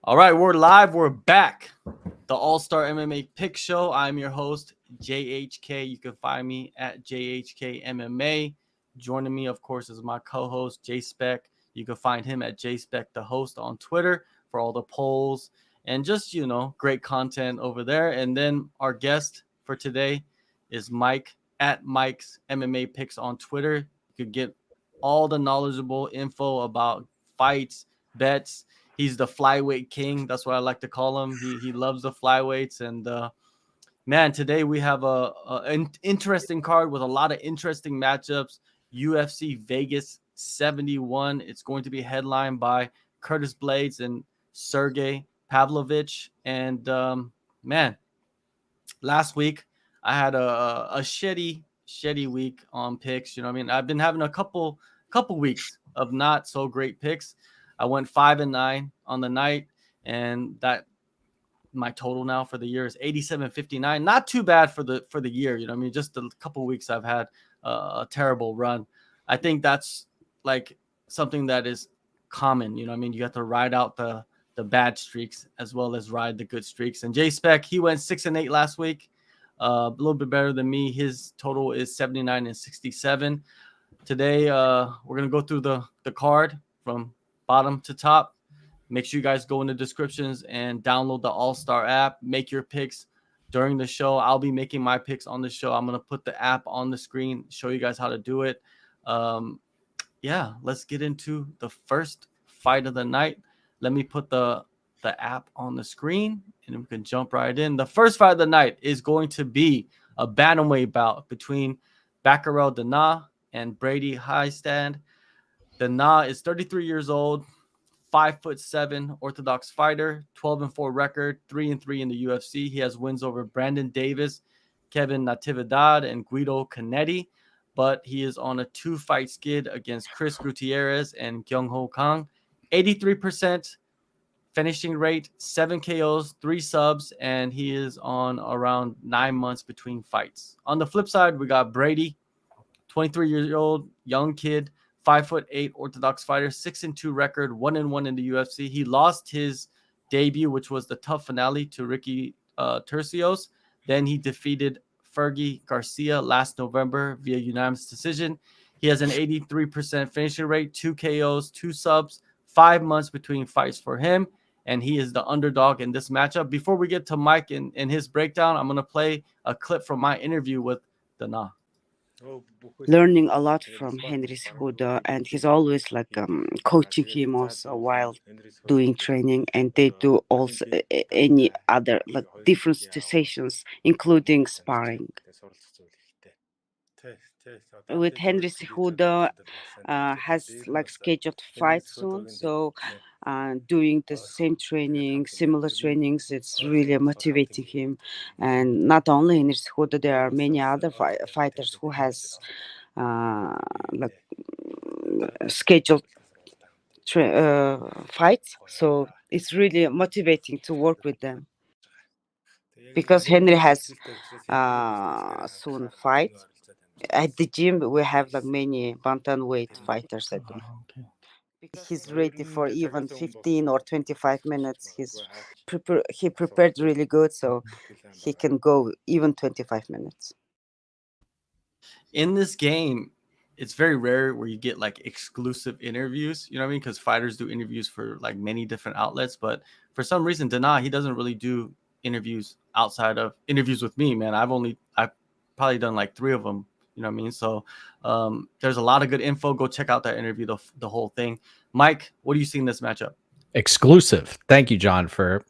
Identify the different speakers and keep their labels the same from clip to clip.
Speaker 1: All right, we're live. We're back. The AllStar MMA Pick Show. I'm your host, JHK. You can find me at JHK MMA. Joining me, of course, is my co-host, JSpec. You can find him at JSpec, the host, on Twitter for all the polls and just, great content over there. And then our guest for today is Mike at Mike's MMA Picks on Twitter. You could get all the knowledgeable info about fights, bets. He's the flyweight king. That's what I like to call him. He loves the flyweights. And man, today we have an interesting card with a lot of interesting matchups. UFC Vegas 71. It's going to be headlined by Curtis Blaydes and Sergei Pavlovich. And man, last week I had a shitty week on picks. You know what I mean? I've been having a couple weeks of not so great picks. I went 5-9 on the night, and that my total now for the year is 87.59. Not too bad for the year. You know what I mean? Just a couple weeks I've had a terrible run. I think that's like something that is common. You know what I mean? You have to ride out the bad streaks as well as ride the good streaks. And JSpec, he went 6-8 last week. A little bit better than me. His total is 79.67. Today, we're going to go through the card from bottom to top. Make sure you guys go in the descriptions and download the AllStar app. Make your picks during the show. I'll be making my picks on the show. I'm going to put the app on the screen, show you guys how to do it. Yeah, let's get into the first fight of the night. Let me put the app on the screen, and we can jump right in. The first fight of the night is going to be a bantamweight bout between Batgerel Danaa and Brady Hiestand. Danaa is 33 years old, 5'7", orthodox fighter, 12-4 record, 3-3 in the UFC. He has wins over Brandon Davis, Kevin Natividad, and Guido Canetti, but he is on a 2-fight skid against Chris Gutierrez and Kyung-Ho Kang. 83% finishing rate, 7 KOs, 3 subs, and he is on around 9 months between fights. On the flip side, we got Brady, 23 years old, young kid, 5'8" orthodox fighter, 6-2 record, 1-1 in the UFC. He lost his debut, which was the tough finale, to Ricky Tercios. Then he defeated Fergie Garcia last November via unanimous decision. He has an 83% finishing rate, 2 KOs, 2 subs, 5 months between fights for him, and he is the underdog in this matchup. Before we get to Mike and his breakdown, I'm going to play a clip from my interview with Danaa.
Speaker 2: Learning a lot from Henry Cejudo, and he's always like coaching him also while doing training, and they do also any other like different sessions, including sparring. With Henry Cejudo has like scheduled fight soon, so doing the same training, similar trainings, it's really motivating him. And not only Henry Cejudo, there are many other fighters who has like scheduled fights, so it's really motivating to work with them because Henry has soon fight. At the gym, we have like many bantamweight fighters at the He's ready for even 15 or 25 minutes. He prepared really good, so he can go even 25 minutes.
Speaker 1: In this game, it's very rare where you get like exclusive interviews, you know what I mean? Because fighters do interviews for like many different outlets, but for some reason, Danaa, he doesn't really do interviews outside of interviews with me, man. I've probably done like 3 of them. You know what I mean? So there's a lot of good info. Go check out that interview, the whole thing. Mike, what do you see in this matchup?
Speaker 3: Exclusive. Thank you, John, for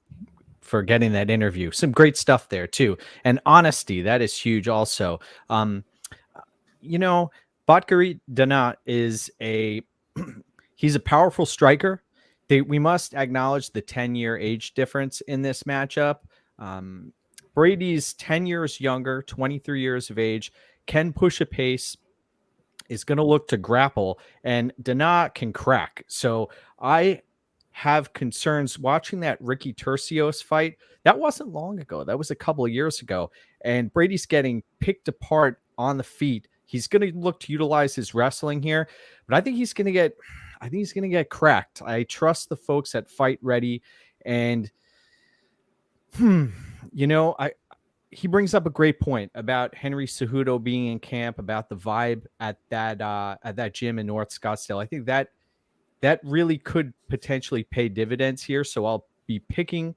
Speaker 3: getting that interview. Some great stuff there too. And honesty, that is huge also. Batgerel Danaa is he's a powerful striker. We must acknowledge the 10-year age difference in this matchup. Brady's 10 years younger, 23 years of age, can push a pace, is going to look to grapple, and Danaa can crack. So I have concerns watching that Ricky Tercios fight. That wasn't long ago. That was a couple of years ago. And Brady's getting picked apart on the feet. He's going to look to utilize his wrestling here, but I think he's going to get cracked. I trust the folks at Fight Ready And he brings up a great point about Henry Cejudo being in camp, about the vibe at that gym in North Scottsdale. I think that really could potentially pay dividends here. So I'll be picking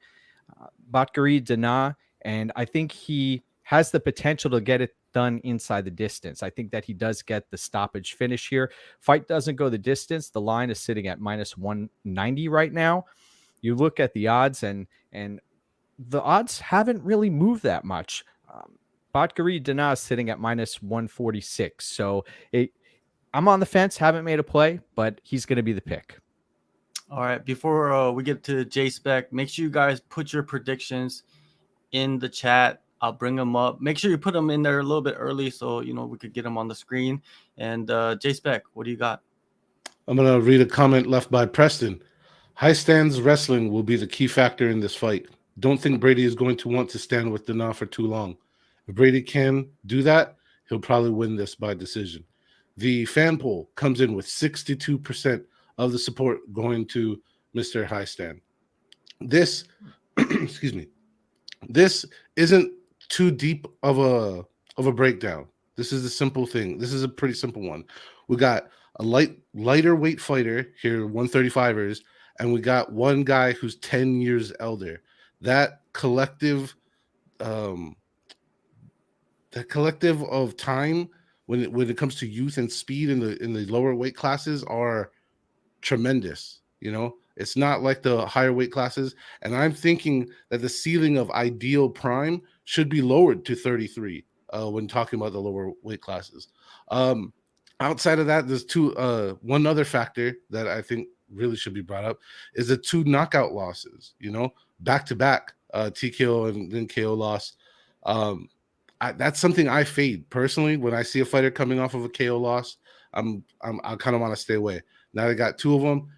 Speaker 3: Batgerel Danaa, and I think he has the potential to get it done inside the distance. I think that he does get the stoppage finish here. Fight doesn't go the distance. The line is sitting at minus 190 right now. You look at the odds, and the odds haven't really moved that much. Batgerel Danaa is sitting at minus 146. So I'm on the fence, haven't made a play, but he's going to be the pick.
Speaker 1: All right. Before we get to JSpec, make sure you guys put your predictions in the chat. I'll bring them up. Make sure you put them in there a little bit early so, we could get them on the screen. And JSpec, what do you got?
Speaker 4: I'm going to read a comment left by Preston. Hiestand's wrestling will be the key factor in this fight. Don't think Brady is going to want to stand with Danaa for too long. If Brady can do that, he'll probably win this by decision. The fan poll comes in with 62% of the support going to Mr. Hiestand. This, excuse me, this isn't too deep of a breakdown. This is a simple thing. This is a pretty simple one. We got a lighter weight fighter here, 135ers, and we got one guy who's 10 years elder. That collective of time when it comes to youth and speed in the lower weight classes are tremendous. It's not like the higher weight classes, and I'm thinking that the ceiling of ideal prime should be lowered to 33 when talking about the lower weight classes. Outside of that, there's one other factor that I think really should be brought up is the 2 knockout losses, back to back, TKO and then KO loss. That's something I fade personally. When I see a fighter coming off of a KO loss, I kind of want to stay away. Now I got 2 of them.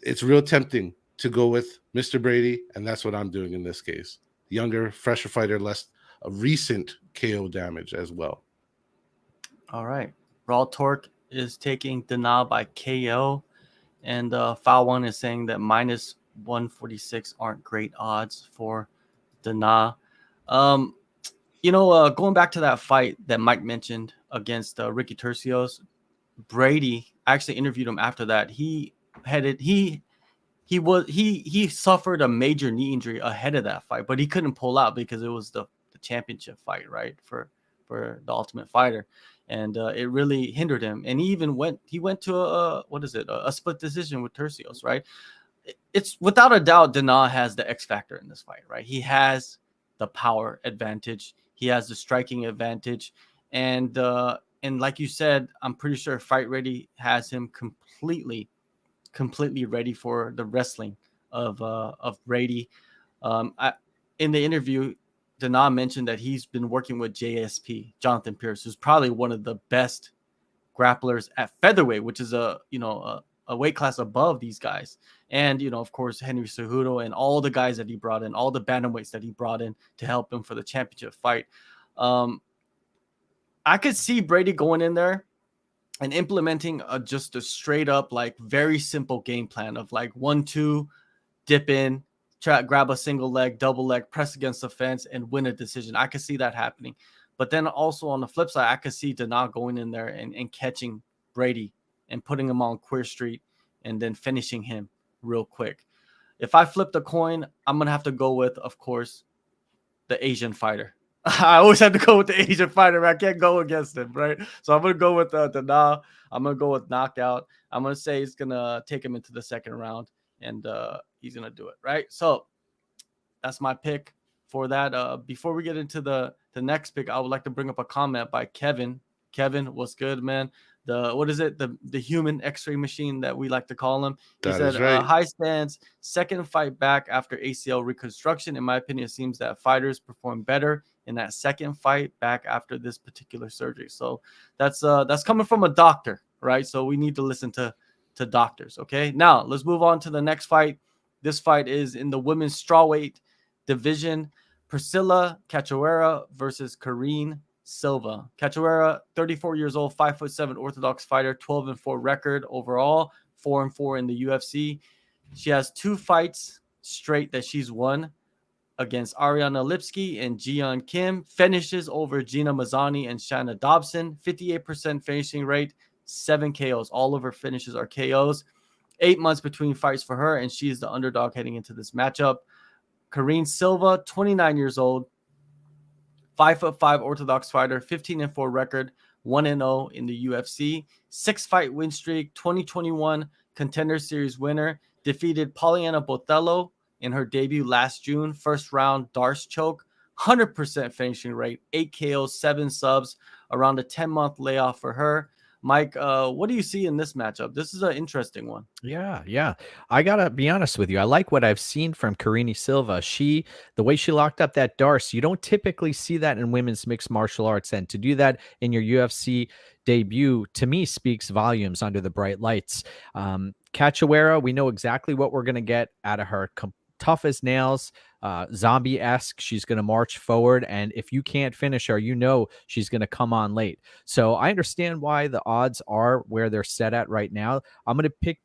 Speaker 4: It's real tempting to go with Mr. Brady, and that's what I'm doing in this case. Younger, fresher fighter, less a recent KO damage as well.
Speaker 1: All right. Raw Torque is taking Danaa by KO, and Foul One is saying that minus 146 aren't great odds for Danaa. Going back to that fight that Mike mentioned against Ricky Turcios, Brady, I actually interviewed him after that. He suffered a major knee injury ahead of that fight, but he couldn't pull out because it was the championship fight, right, for the Ultimate Fighter, and it really hindered him. And he went to a split decision with Turcios, right? It's without a doubt Danaa has the X factor in this fight, right? He has the power advantage, he has the striking advantage, and like you said, I'm pretty sure Fight Ready has him completely ready for the wrestling of Brady. In the interview, Danaa mentioned that he's been working with JSP, Jonathan Pierce, who's probably one of the best grapplers at featherweight, which is a weight class above these guys. And, of course, Henry Cejudo and all the guys that he brought in, all the bantamweights that he brought in to help him for the championship fight. I could see Brady going in there and implementing just a straight up, very simple game plan of 1-2, dip in, try grab a single leg, double leg, press against the fence, and win a decision. I could see that happening. But then also on the flip side, I could see Danaa going in there and catching Brady and putting him on Queer Street and then finishing him real quick. If I flip the coin, I'm going to have to go with, of course, the Asian fighter. I always have to go with the Asian fighter. I can't go against him, right? So I'm going to go with Danaa. I'm going to go with knockout. I'm going to say he's going to take him into the second round, and he's going to do it, right? So that's my pick for that. Before we get into the next pick, I would like to bring up a comment by Kevin. Kevin, what's good, man? The human X-ray machine that we like to call him. He said,
Speaker 4: right.
Speaker 1: Hiestand's second fight back after ACL reconstruction. In my opinion, it seems that fighters perform better in that second fight back after this particular surgery. So that's coming from a doctor, right? So we need to listen to doctors. Okay. Now let's move on to the next fight. This fight is in the women's strawweight division. Priscila Cachoeira versus Karine Silva. Cachoeira, 34 years old, 5'7" orthodox fighter, 12-4 record overall, 4-4 in the UFC. She has 2 fights straight that she's won against Ariana Lipsky and Jiyeon Kim. Finishes over Gina Mazzani and Shanna Dobson. 58% finishing rate, 7 KOs. All of her finishes are KOs. 8 months between fights for her, and she's the underdog heading into this matchup. Karine Silva, 29 years old, 5'5" orthodox fighter, 15-4 record, 1-0 in the UFC, 6-fight win streak, 2021 Contender Series winner, defeated Poliana Botello in her debut last June, first round Darce choke, 100% finishing rate, 8 KOs, 7 subs, around a 10-month layoff for her. Mike, what do you see in this matchup? This is an interesting one.
Speaker 3: Yeah. I gotta be honest with you. I like what I've seen from Karine Silva. The way she locked up that Darce, you don't typically see that in women's mixed martial arts, and to do that in your UFC debut, to me, speaks volumes under the bright lights. Cachoeira, we know exactly what we're gonna get out of her. Tough as nails, zombie-esque. She's going to march forward, and if you can't finish her, you know she's going to come on late. So I understand why the odds are where they're set at right now. I'm going to pick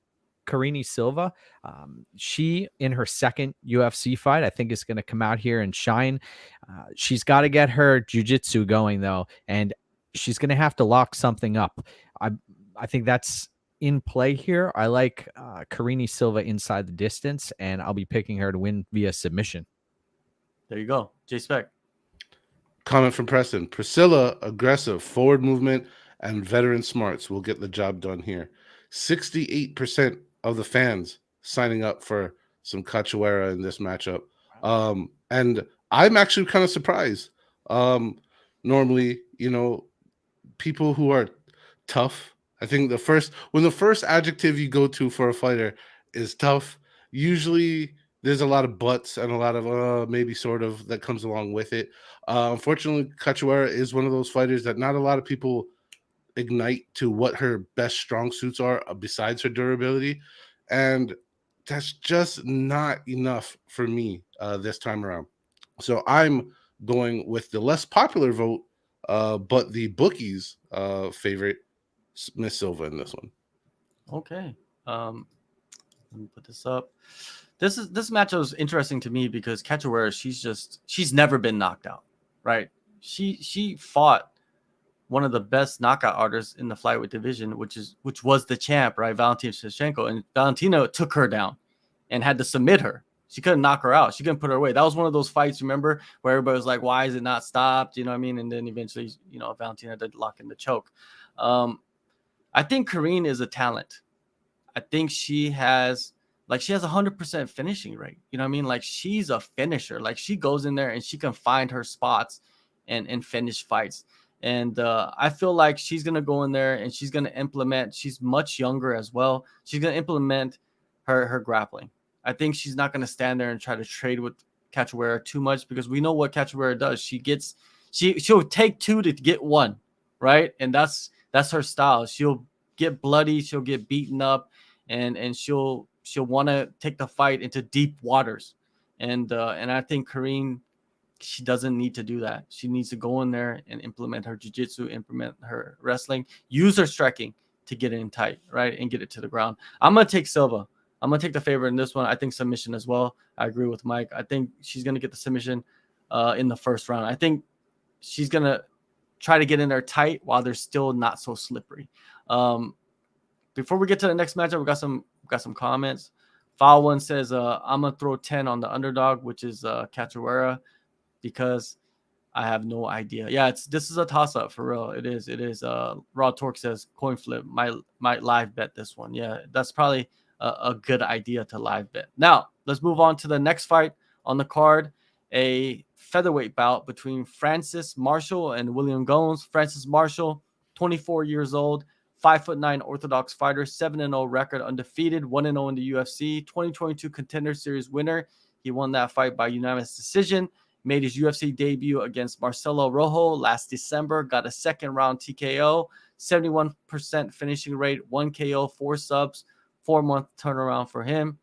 Speaker 3: Karine Silva. She, in her second UFC fight, I think is going to come out here and shine. She's got to get her jiu-jitsu going, though, and she's going to have to lock something up. I think that's in play here. I like Karine Silva inside the distance, and I'll be picking her to win via submission.
Speaker 1: There you go. JSpec.
Speaker 4: Comment from Preston. Priscila, aggressive, forward movement, and veteran smarts will get the job done here. 68% of the fans signing up for some Cachoeira in this matchup. And I'm actually kind of surprised. Normally, people who are tough, I think when the first adjective you go to for a fighter is tough, usually there's a lot of buts and a lot of maybe sort of that comes along with it. Unfortunately, Cachoeira is one of those fighters that not a lot of people ignite to what her best strong suits are besides her durability. And that's just not enough for me this time around. So I'm going with the less popular vote, but the bookies' favorite, Miss Silva in this one.
Speaker 1: Okay. Let me put this up. This matchup is interesting to me because Cachoeira, she's never been knocked out, right? She fought one of the best knockout artists in the flyweight division, which was the champ, right? Valentina Shevchenko, and Valentina took her down and had to submit her. She couldn't knock her out. She couldn't put her away. That was one of those fights, remember, where everybody was like, why is it not stopped? You know what I mean? And then eventually, Valentina did lock in the choke. I think Karine is a talent. I think she has 100% finishing rate. You know what I mean? Like, she's a finisher. Like, she goes in there and she can find her spots and finish fights. And I feel like she's going to go in there and she's going to implement. She's much younger as well. She's going to implement her grappling. I think she's not going to stand there and try to trade with Cachoeira too much, because we know what Cachoeira does. She'll take 2 to get 1, right? And that's her style. She'll get bloody, she'll get beaten up, and she'll want to take the fight into deep waters. And I think Karine, she doesn't need to do that. She needs to go in there and implement her jiu-jitsu, implement her wrestling, use her striking to get in tight, right, and get it to the ground. I'm going to take Silva. I'm going to take the favorite in this one. I think submission as well. I agree with Mike. I think she's going to get the submission in the first round. I think she's going to try to get in there tight while they're still not so slippery. Before we get to the next matchup, we got some comments. File One says, I'm going to throw 10 on the underdog, which is Cachoeira, because I have no idea. Yeah, this is a toss-up for real. It is. Raw Torque says coin flip. Might live bet this one. Yeah, that's probably a good idea to live bet. Now, let's move on to the next fight on the card. A featherweight bout between Francis Marshall and William Gomes. Francis Marshall, 24 years old, 5'9" orthodox fighter, 7-0 record, undefeated, 1-0 in the UFC, 2022 Contender Series winner. He won that fight by unanimous decision. Made his UFC debut against Marcelo Rojo last December. Got a second round TKO, 71% finishing rate, 1 KO, 4 subs, 4-month turnaround for him.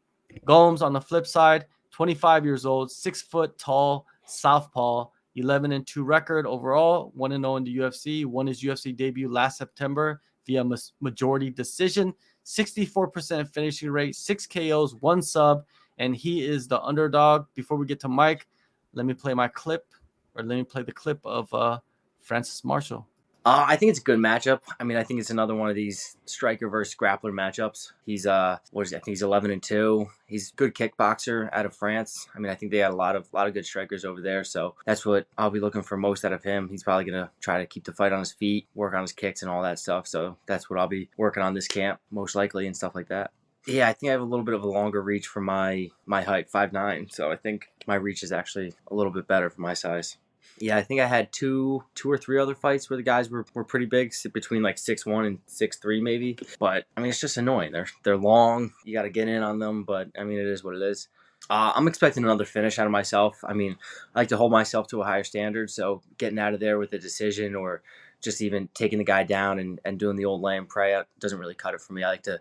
Speaker 1: Gomes on the flip side, 25 years old, 6 foot tall, southpaw, 11-2 record overall, 1-0 in the UFC. Won his UFC debut last September via majority decision, 64% finishing rate, 6 KOs, 1 sub, and he is the underdog. Before we get to Mike, let me play the clip of Francis Marshall.
Speaker 5: I think it's a good matchup. I mean, I think it's another one of these striker versus grappler matchups. He's I think he's 11-2. He's a good kickboxer out of France. I mean, I think they had a lot of good strikers over there. So that's what I'll be looking for most out of him. He's probably gonna try to keep the fight on his feet, work on his kicks and all that stuff. So that's what I'll be working on this camp most likely and stuff like that. Yeah, I think I have a little bit of a longer reach for my height, 5'9". So I think my reach is actually a little bit better for my size. Yeah, I think I had two or three other fights where the guys were pretty big, between like 6'1" and 6'3" maybe. But I mean, it's just annoying. They're long. You got to get in on them. But I mean, it is what it is. I'm expecting another finish out of myself. I mean, I like to hold myself to a higher standard. So getting out of there with a decision or just even taking the guy down and doing the old lay and pray doesn't really cut it for me. I like to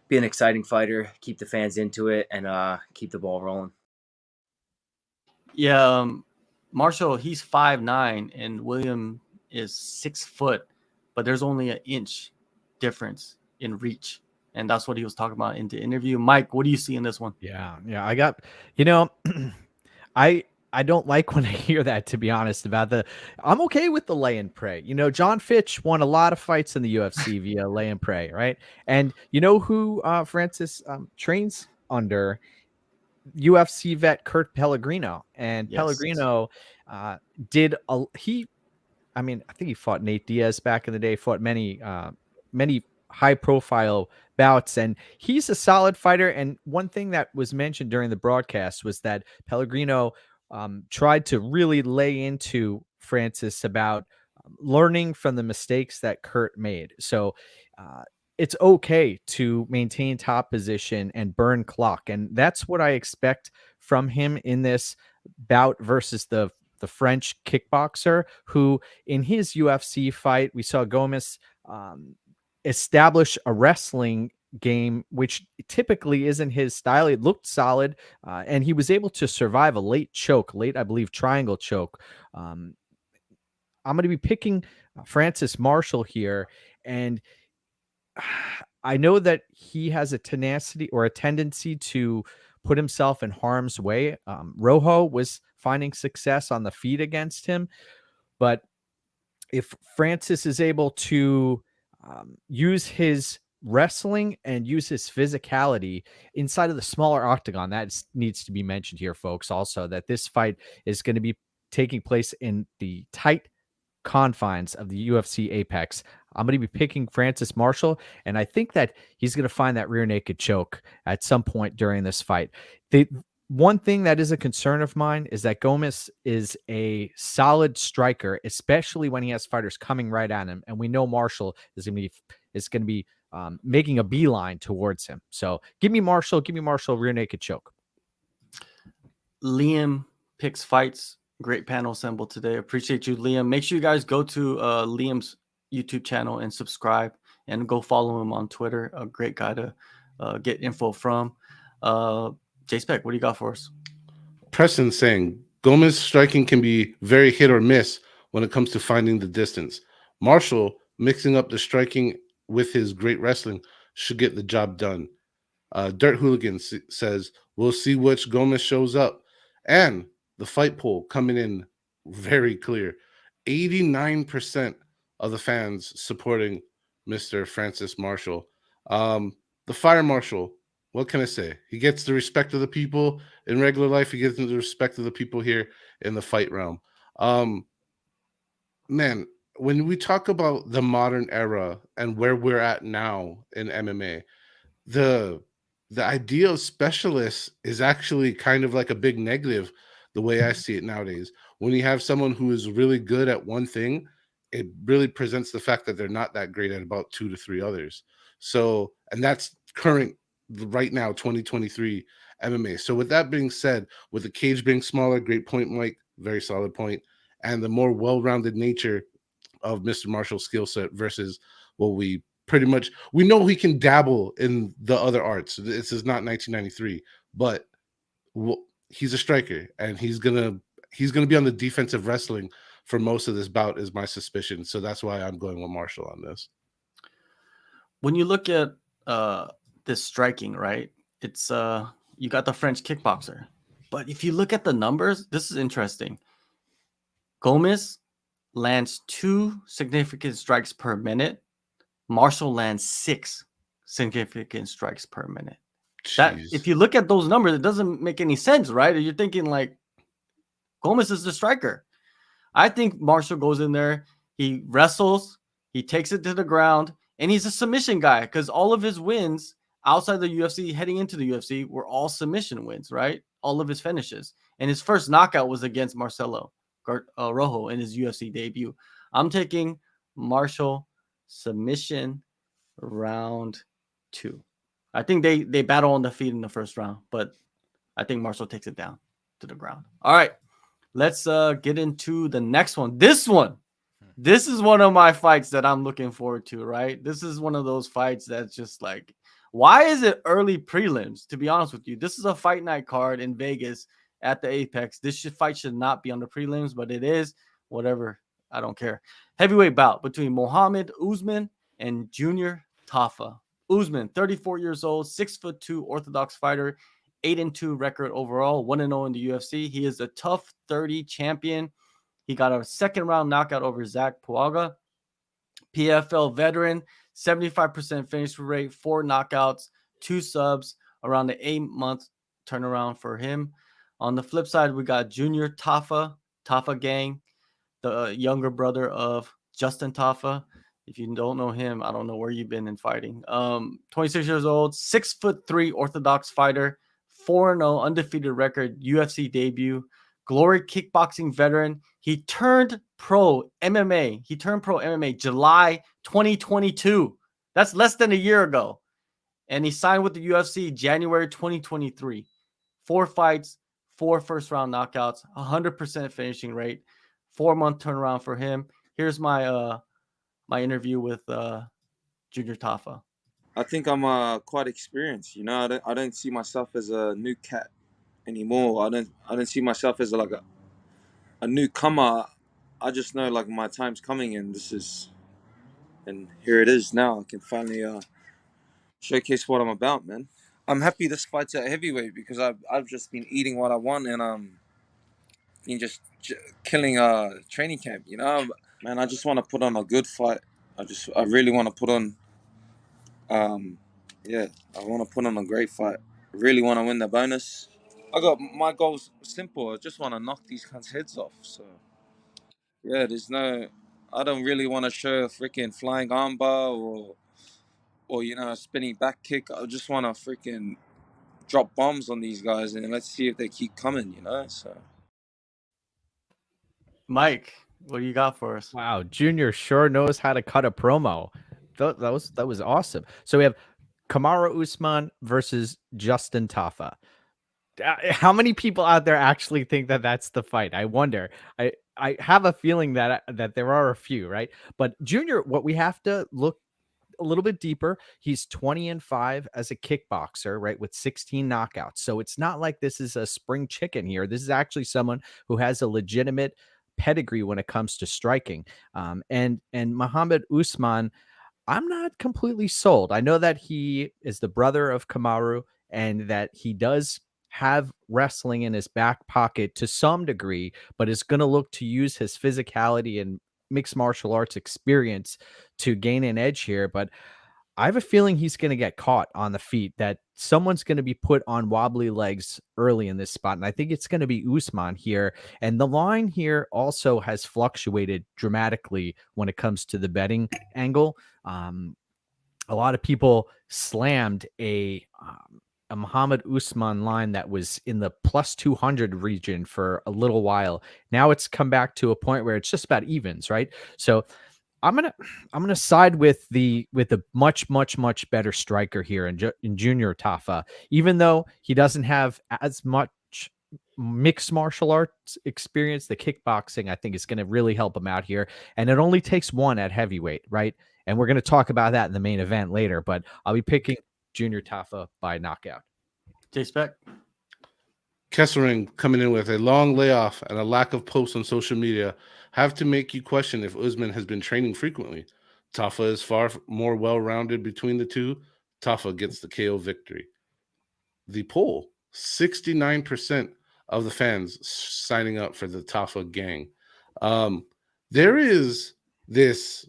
Speaker 5: be an exciting fighter, keep the fans into it, and keep the ball rolling.
Speaker 1: Yeah, Marshall, he's 5'9", and William is 6 foot, but there's only an inch difference in reach. And that's what he was talking about in the interview. Mike, what do you see in this one?
Speaker 3: Yeah. I got, I don't like when I hear that, to be honest, I'm okay with the lay and pray. John Fitch won a lot of fights in the UFC via lay and pray, right? And you know who Francis trains under? UFC vet Kurt Pellegrino. And
Speaker 1: Yes.
Speaker 3: Pellegrino I think he fought Nate Diaz back in the day, fought many high profile bouts, and he's a solid fighter. And one thing that was mentioned during the broadcast was that Pellegrino tried to really lay into Francis about learning from the mistakes that Kurt made. So it's okay to maintain top position and burn clock. And that's what I expect from him in this bout versus the French kickboxer, who in his UFC fight, we saw Gomes establish a wrestling game, which typically isn't his style. It looked solid, and he was able to survive a late, I believe, triangle choke. I'm going to be picking Francis Marshall here, and I know that he has a tenacity or a tendency to put himself in harm's way. Rojo was finding success on the feet against him, but if Francis is able to use his wrestling and use his physicality inside of the smaller octagon, that needs to be mentioned here, folks, also, that this fight is going to be taking place in the tight confines of the UFC Apex. I'm going to be picking Francis Marshall, and I think that he's going to find that rear naked choke at some point during this fight. The one thing that is a concern of mine is that Gomes is a solid striker, especially when he has fighters coming right at him, and we know Marshall is going to be making a beeline towards him. So give me Marshall, rear naked choke.
Speaker 1: Liam picks fights. Great panel assembled today. Appreciate you, Liam. Make sure you guys go to Liam's YouTube channel and subscribe, and go follow him on Twitter. A great guy to get info from. JSpec, what do you got for us?
Speaker 4: Preston saying Gomes' striking can be very hit or miss when it comes to finding the distance. Marshall mixing up the striking with his great wrestling should get the job done. Dirt Hooligan says we'll see which Gomes shows up. And the fight poll coming in very clear. 89% of the fans supporting Mr. Francis Marshall. The Fire Marshal, what can I say? He gets the respect of the people in regular life. He gets the respect of the people here in the fight realm. Man, when we talk about the modern era and where we're at now in MMA, the idea of specialists is actually kind of like a big negative the way I see it nowadays. When you have someone who is really good at one thing, it really presents the fact that they're not that great at about 2 to 3 others. So, and that's current right now, 2023 MMA. So with that being said, with the cage being smaller, great point, Mike, very solid point, and the more well-rounded nature of Mr. Marshall's skill set versus what we know he can dabble in the other arts. This is not 1993, but he's a striker, and he's gonna be on the defensive wrestling for most of this bout, is my suspicion. So that's why I'm going with Marshall on this. When
Speaker 1: you look at this striking, right? It's you got the French kickboxer. But if you look at the numbers, this is interesting. Gomes lands 2 significant strikes per minute. Marshall lands 6 significant strikes per minute. That if you look at those numbers, it doesn't make any sense, right? You're thinking like Gomes is the striker. I think Marshall goes in there, he wrestles, he takes it to the ground, and he's a submission guy because all of his wins outside the UFC, heading into the UFC, were all submission wins, right? All of his finishes. And his first knockout was against Marcelo Rojo in his UFC debut. I'm taking Marshall submission round 2. I think they battle on the feet in the first round, but I think Marshall takes it down to the ground. All right. Let's get into the next one. This is one of my fights that I'm looking forward to, right? This is one of those fights that's just like, why is it early prelims? To be honest with you, this is a fight night card in Vegas at the Apex. This fight should not be on the prelims, but it is. Whatever. I don't care. Heavyweight bout between Mohammed Usman and Junior Tafa. Usman, 34 years old, 6'2" orthodox fighter, 8-2 record overall, 1-0 in the UFC. He is a tough 30 champion. He got a second round knockout over Zach Puaga. PFL veteran, 75% finish rate, 4 knockouts, 2 subs, around the 8-month turnaround for him. On the flip side, we got Junior Tafa Gang, the younger brother of Justin Tafa. If you don't know him, I don't know where you've been in fighting. 26 years old, 6'3" orthodox fighter, 4-0 undefeated record, UFC debut, Glory kickboxing veteran. He turned pro MMA. July 2022. That's less than a year ago. And he signed with the UFC January 2023. 4 fights, 4 first-round knockouts, 100% finishing rate, 4-month turnaround for him. Here's my my interview with Junior Tafa.
Speaker 6: I think I'm quite experienced. You know, I don't see myself as a new cat anymore. I don't see myself as like a newcomer. I just know like my time's coming, and here it is now. I can finally showcase what I'm about, man. I'm happy this fight's at heavyweight because I've just been eating what I want and been just killing training camp. You know, man. I just want to put on a good fight. I really want to put on. I want to put on a great fight. I really want to win the bonus. My goal's simple. I just want to knock these cunts' heads off. So, yeah, I don't really want to show a freaking flying armbar or you know, a spinning back kick. I just want to freaking drop bombs on these guys and let's see if they keep coming, you know? So,
Speaker 1: Mike, what do you got for us?
Speaker 3: Wow, Junior sure knows how to cut a promo. That was awesome. So we have Kamaru Usman versus Justin Tafa. How many people out there actually think that that's the fight? I wonder. I have a feeling that there are a few, right? But Junior, what we have to look a little bit deeper, he's 20-5 as a kickboxer, right, with 16 knockouts. So it's not like this is a spring chicken here. This is actually someone who has a legitimate pedigree when it comes to striking. And Mohammed Usman, I'm not completely sold. I know that he is the brother of Kamaru and that he does have wrestling in his back pocket to some degree, but is going to look to use his physicality and mixed martial arts experience to gain an edge here. But I have a feeling he's going to get caught on the feet, that someone's going to be put on wobbly legs early in this spot. And I think it's going to be Usman here. And the line here also has fluctuated dramatically when it comes to the betting angle. A lot of people slammed a Mohammed Usman line that was in the plus 200 region for a little while. Now it's come back to a point where it's just about evens, right? So I'm gonna side with the much better striker here in Junior Tafa, even though he doesn't have as much mixed martial arts experience. The kickboxing, I think, is going to really help him out here, and it only takes one at heavyweight, right? And we're going to talk about that in the main event later, but I'll be picking Junior Tafa by knockout.
Speaker 1: JSpec.
Speaker 4: Kessering coming in with a long layoff and a lack of posts on social media have to make you question if Usman has been training frequently. Tafa is far more well-rounded between the two. Tafa gets the KO victory. The poll, 69% of the fans signing up for the Tafa gang. There is this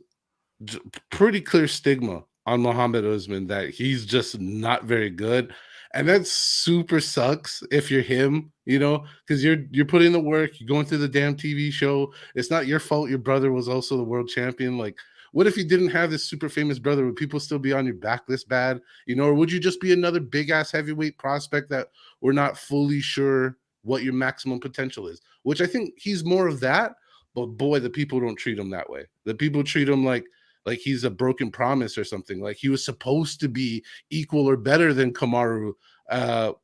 Speaker 4: pretty clear stigma on Mohammed Usman that he's just not very good. And that super sucks if you're him, you know, because you're putting the work, you're going through the damn TV show. It's not your fault your brother was also the world champion. Like, what if you didn't have this super famous brother? Would people still be on your back this bad? You know, or would you just be another big ass heavyweight prospect that we're not fully sure what your maximum potential is? Which I think he's more of that, but boy, the people don't treat him that way. The people treat him like he's a broken promise or something. Like he was supposed to be equal or better than Kamaru,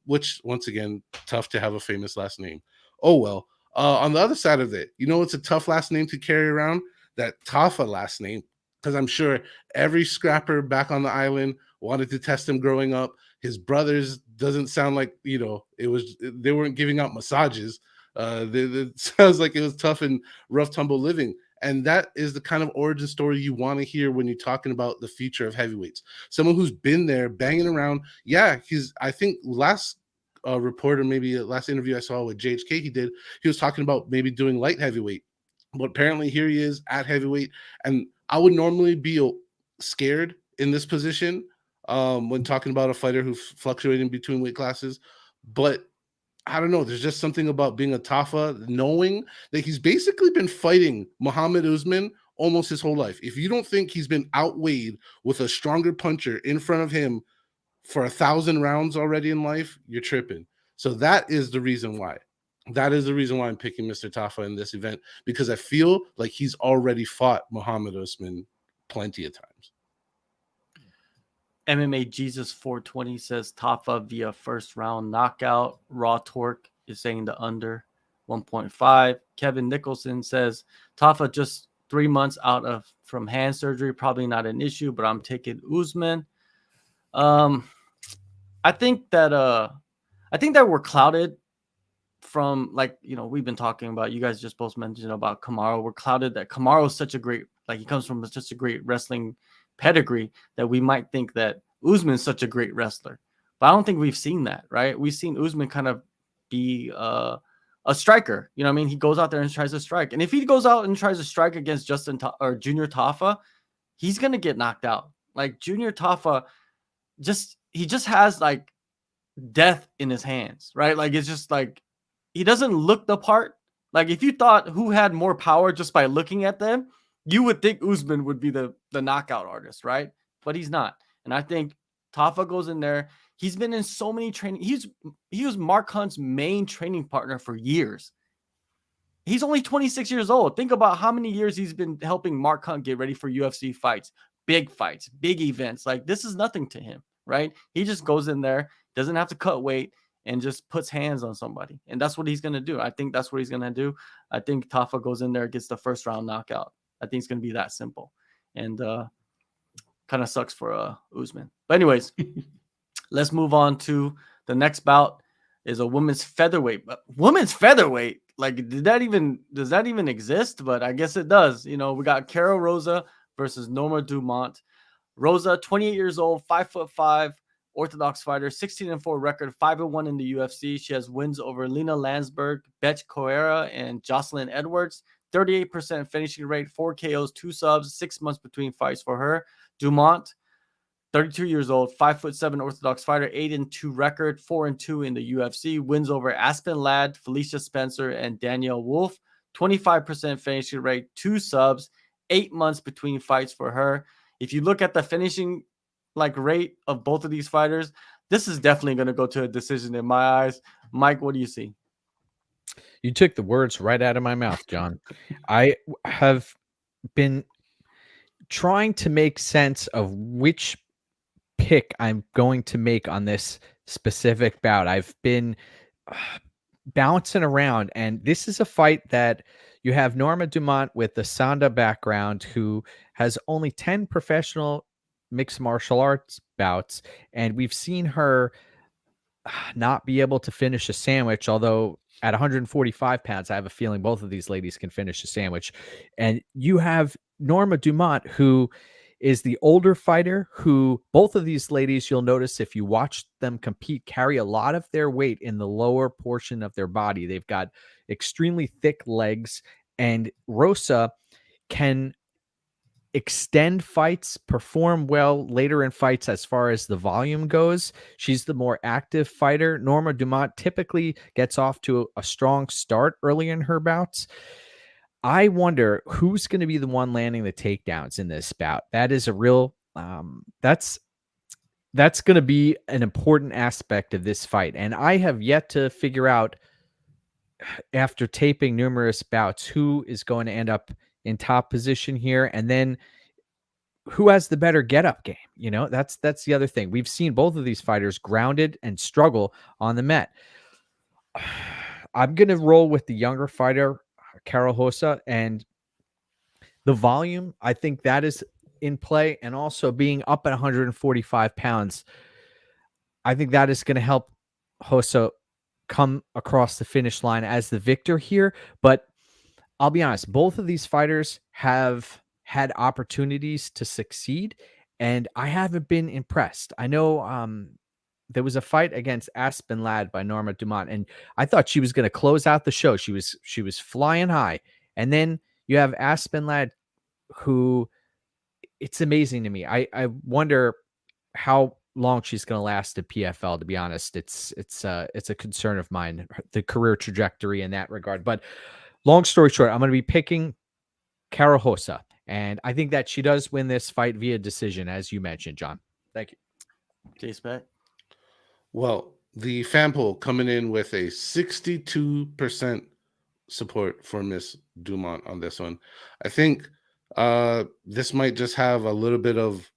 Speaker 4: which once again, tough to have a famous last name. Oh, well, on the other side of it, you know, it's a tough last name to carry around, that Tafa last name, because I'm sure every scrapper back on the island wanted to test him growing up. His doesn't sound like, you know, they weren't giving out massages. It sounds like it was tough and rough tumble living. And that is the kind of origin story you want to hear when you're talking about the future of heavyweights. Someone who's been there banging around. Yeah, I think last reporter, maybe last interview I saw with JHK he was talking about maybe doing light heavyweight. But apparently here he is at heavyweight. And I would normally be scared in this position when talking about a fighter who's fluctuating between weight classes. But I don't know. There's just something about being a Tafa, knowing that he's basically been fighting Mohammed Usman almost his whole life. If you don't think he's been outweighed with a stronger puncher in front of him for 1,000 rounds already in life, you're tripping. So that is the reason why. That is the reason why I'm picking Mr. Tafa in this event, because I feel like he's already fought Mohammed Usman plenty of times.
Speaker 1: MMA Jesus 420 says Tafa via first round knockout. Raw Torque is saying the under 1.5. Kevin Nicholson says Tafa just 3 months out from hand surgery, probably not an issue, but I'm taking Usman. I think that we're clouded from, like, you know, we've been talking about, you guys just both mentioned about Kamaru. We're clouded that Kamaru is such a great, like, he comes from such a great wrestling pedigree that we might think that Usman is such a great wrestler. But I don't think we've seen that, right? We've seen Usman kind of be a striker. You know what I mean? He goes out there and tries to strike. And if he goes out and tries to strike against Junior Tafa, he's going to get knocked out. Like, Junior Tafa, he just has, like, death in his hands, right? Like, it's just like, he doesn't look the part. Like, if you thought who had more power just by looking at them, you would think Usman would be the knockout artist, right? But he's not. And I think Tafa goes in there. He's been in so many training. He was Mark Hunt's main training partner for years. He's only 26 years old. Think about how many years he's been helping Mark Hunt get ready for UFC fights, big events. Like, this is nothing to him, right? He just goes in there, doesn't have to cut weight, and just puts hands on somebody. And that's what he's going to do. I think that's what he's going to do. I think Tafa goes in there, gets the first round knockout. I think it's going to be that simple. And kind of sucks for Usman. But anyways, let's move on to the next bout. Is a women's featherweight. Women's featherweight? Like, does that even exist? But I guess it does. You know, we got Karol Rosa versus Norma Dumont. Rosa, 28 years old, 5'5", Orthodox fighter, 16-4 record, 5-1 in the UFC. She has wins over Lena Landsberg, Cachoeira, and Jocelyn Edwards. 38% finishing rate, 4 KOs, 2 subs, 6 months between fights for her. Dumont, 32 years old, 5'7" Orthodox fighter, 8-2 record, 4-2 in the UFC. Wins over Aspen Ladd, Felicia Spencer, and Danielle Wolf. 25% finishing rate, 2 subs, 8 months between fights for her. If you look at the finishing rate of both of these fighters, this is definitely going to go to a decision in my eyes. Mike, what do you see?
Speaker 3: You took the words right out of my mouth, John. I have been trying to make sense of which pick I'm going to make on this specific bout. I've been bouncing around, and this is a fight that you have Norma Dumont with the Sanda background, who has only 10 professional mixed martial arts bouts, and we've seen her not be able to finish a sandwich, although at 145 pounds, I have a feeling both of these ladies can finish a sandwich. And you have Norma Dumont, who is the older fighter who, both of these ladies, you'll notice if you watch them compete, carry a lot of their weight in the lower portion of their body. They've got extremely thick legs, and Rosa can extend fights, perform well later in fights as far as the volume goes. She's the more active fighter. Norma Dumont typically gets off to a strong start early in her bouts. I wonder who's going to be the one landing the takedowns in this bout. That is a real that's going to be an important aspect of this fight. And I have yet to figure out, after taping numerous bouts, who is going to end up in top position here, and then who has the better get-up game. You know, that's the other thing. We've seen both of these fighters grounded and struggle on the mat. I'm going to roll with the younger fighter, Karol Rosa, and the volume. I think that is in play, and also being up at 145 pounds. I think that is going to help Rosa come across the finish line as the victor here. But I'll be honest, both of these fighters have had opportunities to succeed, and I haven't been impressed. I know there was a fight against Aspen Ladd by Norma Dumont, and I thought she was going to close out the show. She was flying high. And then you have Aspen Ladd, who, it's amazing to me. I wonder how long she's going to last at PFL, to be honest. It's a concern of mine, the career trajectory in that regard. But long story short, I'm going to be picking Karol Rosa, and I think that she does win this fight via decision, as you mentioned, John. Thank you.
Speaker 1: JSpec.
Speaker 4: Well, the fan poll coming in with a 62% support for Miss Dumont on this one. I think this might just have a little bit of,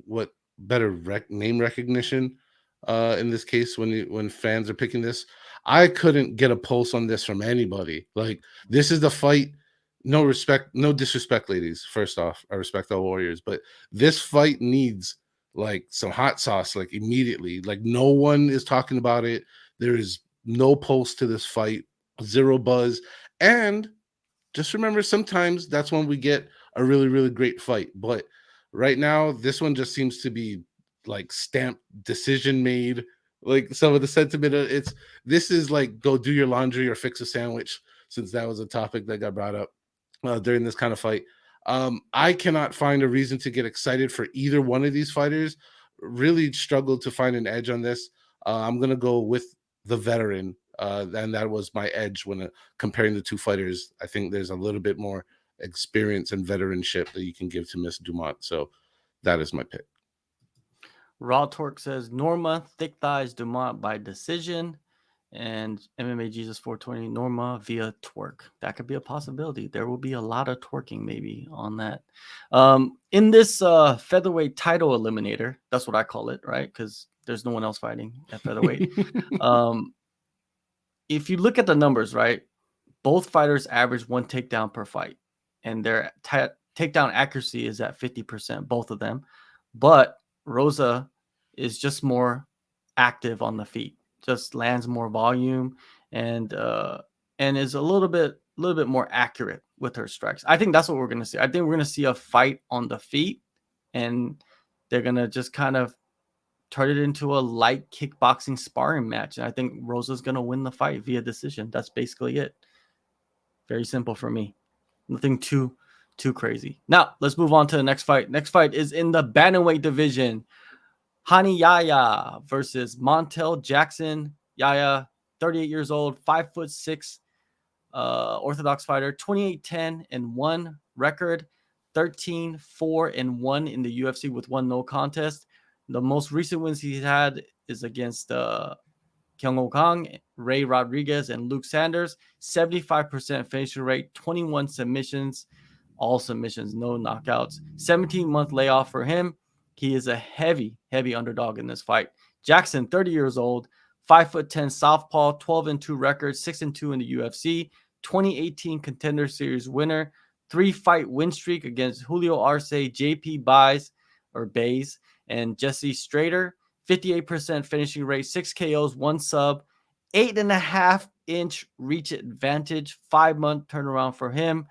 Speaker 4: what better name recognition in this case when fans are picking this. I couldn't get a pulse on this from anybody. Like, this is the fight. No disrespect, ladies. First off, I respect all warriors, but this fight needs like some hot sauce, like immediately. Like, no one is talking about it. There is no pulse to this fight, zero buzz. And just remember, sometimes that's when we get a really, really great fight. But right now, this one just seems to be like stamped decision made. Like, some of the sentiment, this is like, go do your laundry or fix a sandwich, since that was a topic that got brought up during this kind of fight. I cannot find a reason to get excited for either one of these fighters. Really struggled to find an edge on this. I'm going to go with the veteran, and that was my edge when comparing the two fighters. I think there's a little bit more experience and veteranship that you can give to Miss Dumont. So that is my pick.
Speaker 1: Raw Torque says Norma, thick thighs, Dumont by decision. And MMA Jesus 420, Norma via twerk. That could be a possibility. There will be a lot of twerking maybe on that. In this featherweight title eliminator, that's what I call it, right? Because there's no one else fighting at featherweight. If you look at the numbers, right, both fighters average one takedown per fight, and their takedown accuracy is at 50%, both of them. But Rosa is just more active on the feet. Just lands more volume and is a little bit more accurate with her strikes. I think that's what we're going to see. I think we're going to see a fight on the feet, and they're going to just kind of turn it into a light kickboxing sparring match. And I think Rosa's going to win the fight via decision. That's basically it. Very simple for me. Nothing too crazy. Now, let's move on to the next fight. Next fight is in the bantamweight division. Yahya versus Montel Jackson. Yahya, 38 years old, 5'6", Orthodox fighter, 28-10-1 record, 13-4-1 in the UFC with one no contest. The most recent wins he's had is against Kyung-Ho Kang, Ray Rodriguez, and Luke Sanders. 75% finishing rate, 21 submissions, all submissions, no knockouts. 17-month layoff for him. He is a heavy underdog in this fight. Jackson, 30 years old, 5'10" southpaw, 12-2 record, 6-2 in the UFC, 2018 Contender Series winner, 3-fight win streak against Julio Arce, JP Bays, and Jesse Strader. 58% finishing rate, 6 KOs, 1 sub, 8.5-inch reach advantage, 5-month turnaround for him.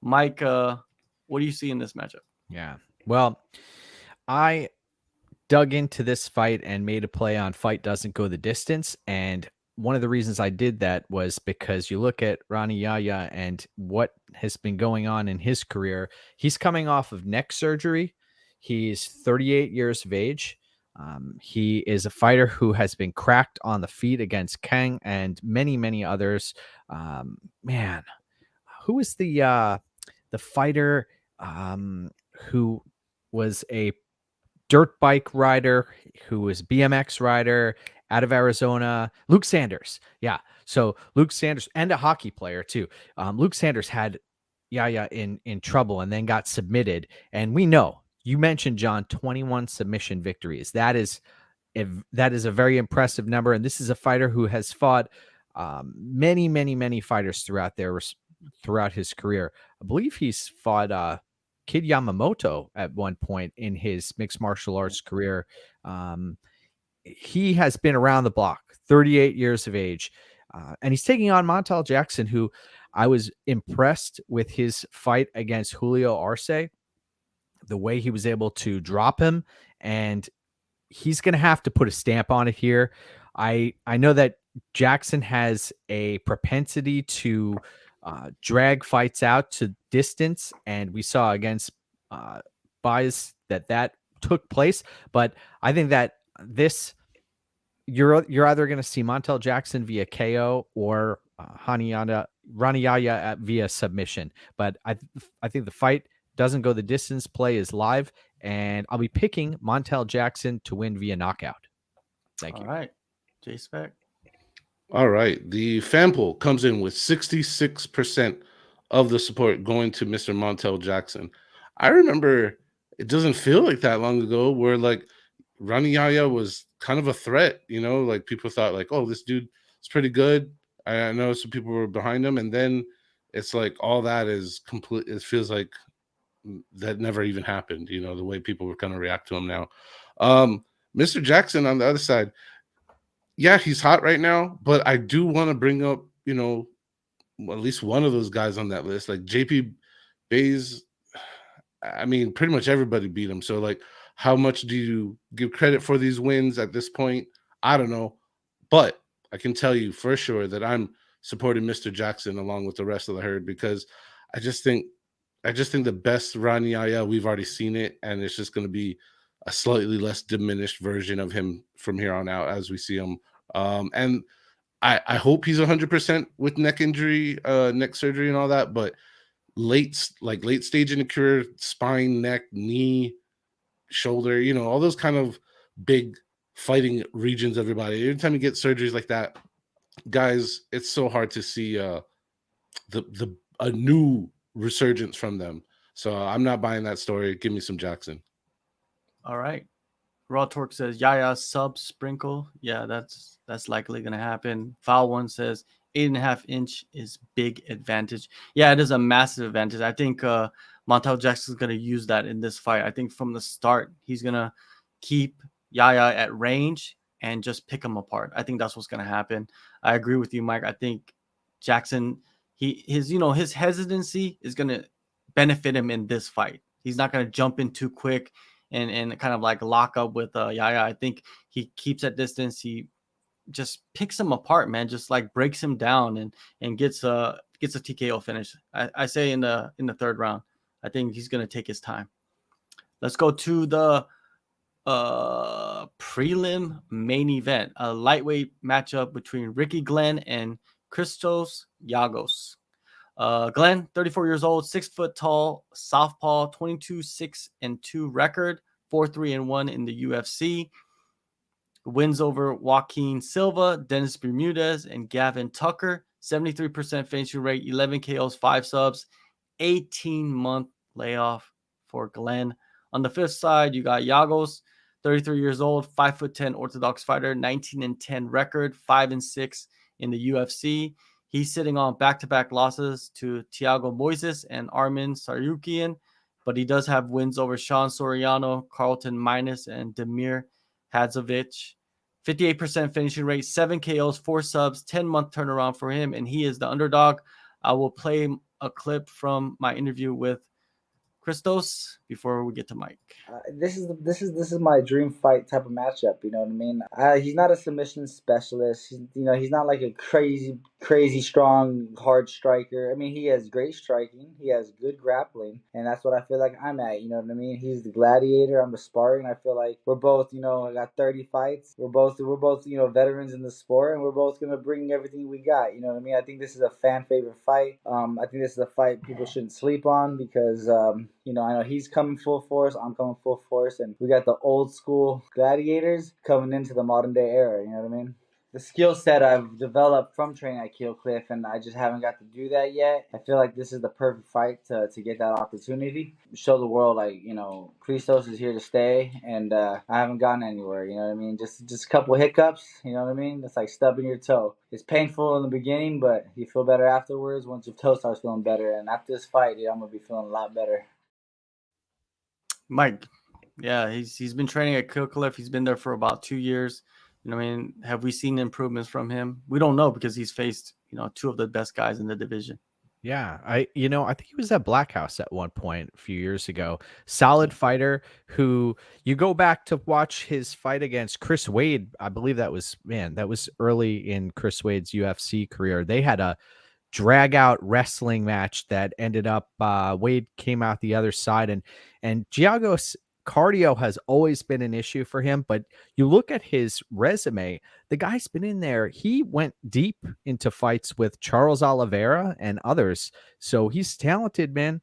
Speaker 1: Mike, what do you see in this matchup?
Speaker 3: Yeah, Well, I dug into this fight and made a play on fight doesn't go the distance. And one of the reasons I did that was because you look at Rani Yahya and what has been going on in his career. He's coming off of neck surgery. He's 38 years of age. He is a fighter who has been cracked on the feet against Kang and many, many others. Man, who is the fighter who was a dirt bike rider, who was BMX rider out of Arizona? Luke Sanders. Yeah. So Luke Sanders, and a hockey player too. Luke Sanders had Yahya in trouble and then got submitted. And we know, you mentioned, John, 21 submission victories. That is a very impressive number. And this is a fighter who has fought many, many, many fighters throughout his career. I believe he's fought Kid Yamamoto at one point in his mixed martial arts career. He has been around the block, 38 years of age. And he's taking on Montel Jackson, who I was impressed with his fight against Julio Arce, the way he was able to drop him. And he's going to have to put a stamp on it here. I know that Jackson has a propensity to drag fights out to distance, and we saw against Blaydes that took place. But I think that this, you're either going to see Montel Jackson via KO or Rani Yahya via submission. But I think the fight doesn't go the distance. Play is live, and I'll be picking Montel Jackson to win via knockout. Thank you.
Speaker 1: All right, JSpec.
Speaker 4: All right. The fan poll comes in with 66% of the support going to Mr. Montel Jackson. I remember it doesn't feel like that long ago where like Rani Yahya was kind of a threat, like people thought like, oh, this dude is pretty good. I know some people were behind him. And then it's like all that is complete. It feels like that never even happened, the way people were kind of react to him now. Mr. Jackson on the other side, yeah, he's hot right now, but I do want to bring up, at least one of those guys on that list, like JP Blaydes. I mean, pretty much everybody beat him. So, like, how much do you give credit for these wins at this point? I don't know. But I can tell you for sure that I'm supporting Mr. Jackson along with the rest of the herd, because I just think the best Rani Yahya, we've already seen it, and it's just going to be a slightly less diminished version of him from here on out as we see him. And I hope he's 100% with neck injury, neck surgery and all that, but late stage in the career, spine, neck, knee, shoulder, all those kind of big fighting regions, everybody. Anytime you get surgeries like that, guys, it's so hard to see a new resurgence from them. So I'm not buying that story. Give me some Jackson.
Speaker 1: All right. Raw Torque says Yahya sub sprinkle. Yeah, that's likely going to happen. Foul One says 8.5 inch is big advantage. Yeah, it is a massive advantage. I think Montel Jackson is going to use that in this fight. I think from the start, he's going to keep Yahya at range and just pick him apart. I think that's what's going to happen. I agree with you, Mike. I think Jackson, his hesitancy is going to benefit him in this fight. He's not going to jump in too quick and kind of like lock up with Yahya. I think he keeps at distance. He just picks him apart, man. Just like breaks him down and gets a TKO finish. I say in the third round. I think he's going to take his time. Let's go to the prelim main event, a lightweight matchup between Ricky Glenn and Christos Giagos. Glenn, 34 years old, 6 foot tall, southpaw, 22-6-2 record, 4-3-1 in the UFC. Wins over Joaquin Silva, Dennis Bermudez, and Gavin Tucker. 73% finishing rate, 11 KOs, 5 subs, 18-month layoff for Glenn. On the fifth side, you got Giagos, 33 years old, 5'10" orthodox fighter, 19-10 record, 5-6 in the UFC. He's sitting on back-to-back losses to Thiago Moises and Armin Saryukian, but he does have wins over Sean Soriano, Carlton Minus, and Demir Hadzovic. 58% finishing rate, 7 KOs, 4 subs, 10-month turnaround for him, and he is the underdog. I will play a clip from my interview with Christos, before we get to Mike.
Speaker 7: This is my dream fight type of matchup. You know what I mean? He's not a submission specialist. He's not like a crazy strong hard striker. I mean, he has great striking. He has good grappling, and that's what I feel like I'm at. You know what I mean? He's the gladiator. I'm the Spartan. I feel like we're both. I got 30 fights. We're both veterans in the sport, and we're both gonna bring everything we got. You know what I mean? I think this is a fan favorite fight. I think this is a fight people shouldn't sleep on because I know he's coming full force. I'm coming full force, and we got the old school gladiators coming into the modern day era. You know what I mean? The skill set I've developed from training at Keel Cliff, and I just haven't got to do that yet. I feel like this is the perfect fight to get that opportunity. Show the world, Christos is here to stay, and I haven't gotten anywhere. You know what I mean? Just a couple hiccups. You know what I mean? It's like stubbing your toe. It's painful in the beginning, but you feel better afterwards once your toe starts feeling better. And after this fight, I'm gonna be feeling a lot better.
Speaker 1: Mike, yeah, he's been training at Keel Cliff. He's been there for about 2 years. You know what I mean? Have we seen improvements from him? We don't know because he's faced, two of the best guys in the division.
Speaker 3: Yeah, I think he was at Black House at one point a few years ago. Solid fighter who you go back to watch his fight against Chris Wade. I believe that was early in Chris Wade's UFC career. They had a drag out wrestling match that ended up Wade came out the other side, and Giagos cardio has always been an issue for him, but you look at his resume, the guy's been in there. He went deep into fights with Charles Oliveira and others. So he's talented, man.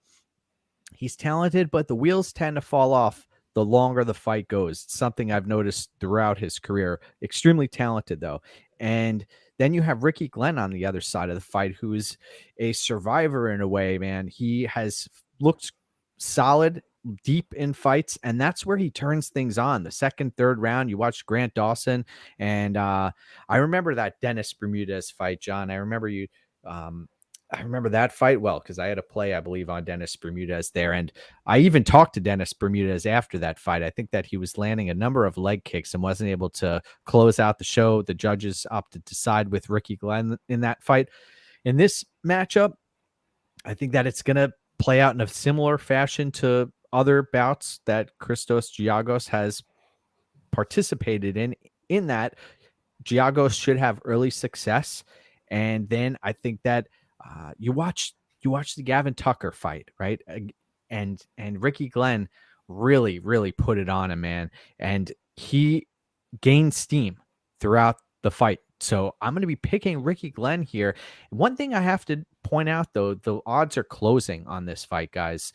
Speaker 3: He's talented, but the wheels tend to fall off the longer the fight goes. It's something I've noticed throughout his career. Extremely talented, though. And then you have Ricky Glenn on the other side of the fight, who's a survivor in a way, man. He has looked solid deep in fights, and that's where he turns things on. The second, third round, you watch Grant Dawson, and I remember that Dennis Bermudez fight, John. I remember that fight well because I had a play, I believe, on Dennis Bermudez there, and I even talked to Dennis Bermudez after that fight. I think that he was landing a number of leg kicks and wasn't able to close out the show. The judges opted to side with Ricky Glenn in that fight. In this matchup, I think that it's going to play out in a similar fashion to other bouts that Christos Giagos has participated in that Giagos should have early success. And then I think that you watch the Gavin Tucker fight, right? And Ricky Glenn really, really put it on him, man. And he gained steam throughout the fight. So I'm going to be picking Ricky Glenn here. One thing I have to point out, though, the odds are closing on this fight, guys.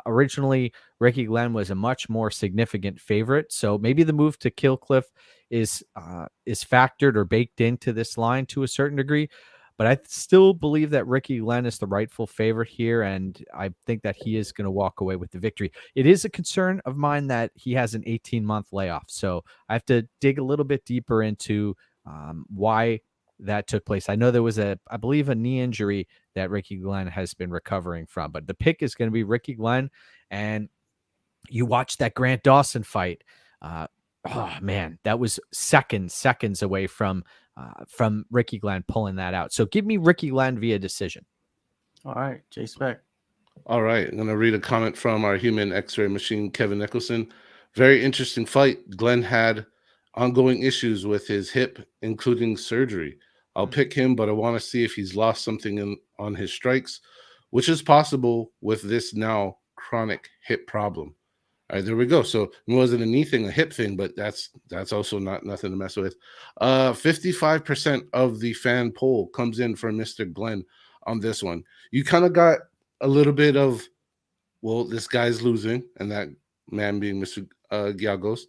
Speaker 3: Originally, Ricky Glenn was a much more significant favorite. So maybe the move to Keel Cliff is factored or baked into this line to a certain degree. But I still believe that Ricky Glenn is the rightful favorite here, and I think that he is going to walk away with the victory. It is a concern of mine that he has an 18-month layoff. So I have to dig a little bit deeper into why that took place. I know there was I believe a knee injury that Ricky Glenn has been recovering from, but the pick is going to be Ricky Glenn. And you watch that Grant Dawson fight. Oh man, that was seconds away from Ricky Glenn pulling that out. So give me Ricky Glenn via decision.
Speaker 1: All right, JSpec.
Speaker 4: All right, I'm going to read a comment from our human X-ray machine, Kevin Nicholson. Very interesting fight. Glenn had ongoing issues with his hip, including surgery. I'll pick him, but I want to see if he's lost something on his strikes, which is possible with this now chronic hip problem. All right, there we go. So it wasn't a knee thing, a hip thing, but that's also nothing to mess with. 55% of the fan poll comes in for Mr. Glenn on this one. You kind of got a little bit of, well, this guy's losing, and that man being Mr. Giagos.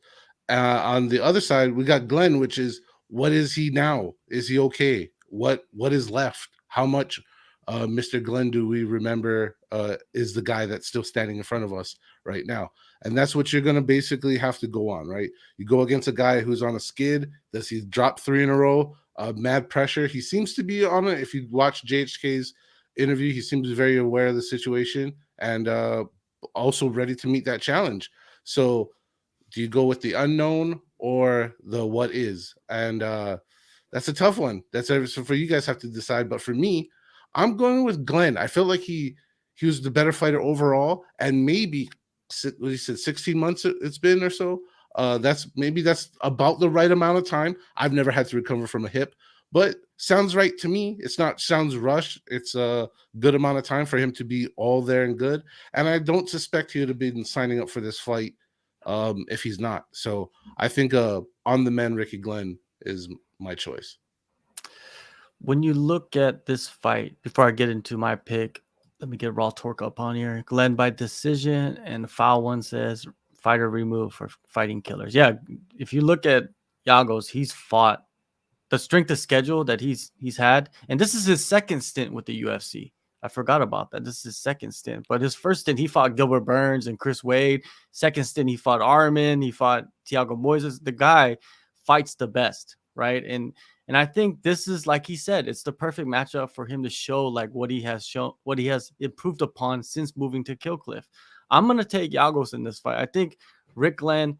Speaker 4: On the other side, we got Glenn, which is, what is he now? Is he okay? What is left? How much Mr. Glenn do we remember is the guy that's still standing in front of us right now? And that's what you're going to basically have to go on, right? You go against a guy who's on a skid. Does he drop 3 in a row? Mad pressure. He seems to be on it. If you watch JHK's interview, he seems very aware of the situation and also ready to meet that challenge. So do you go with the unknown or the what is? And that's a tough one. That's so for you guys have to decide. But for me, I'm going with Glenn. I feel like he he was the better fighter overall, and maybe what he said 16 months it's been or so. That's about the right amount of time. I've never had to recover from a hip, but sounds right to me. It's not sounds rushed. It's a good amount of time for him to be all there and good. And I don't suspect he would have been signing up for this fight if he's not. So I think on the men, Ricky Glenn is my choice.
Speaker 1: When you look at this fight, before I get into my pick, let me get Raw Torque up on here. Glenn by decision, and Foul One says fighter removed for fighting killers. Yeah, if you look at Giagos, he's fought the strength of schedule that he's had, and this is his second stint with the UFC. I forgot about that. This is his second stint, but his first stint he fought Gilbert Burns and Chris Wade. Second stint he fought Armin. He fought Thiago Moises. The guy fights the best, right? And I think this is, like he said, it's the perfect matchup for him to show like what he has shown, what he has improved upon since moving to Killcliff. I'm gonna take Giagos in this fight. I think Rick Glenn,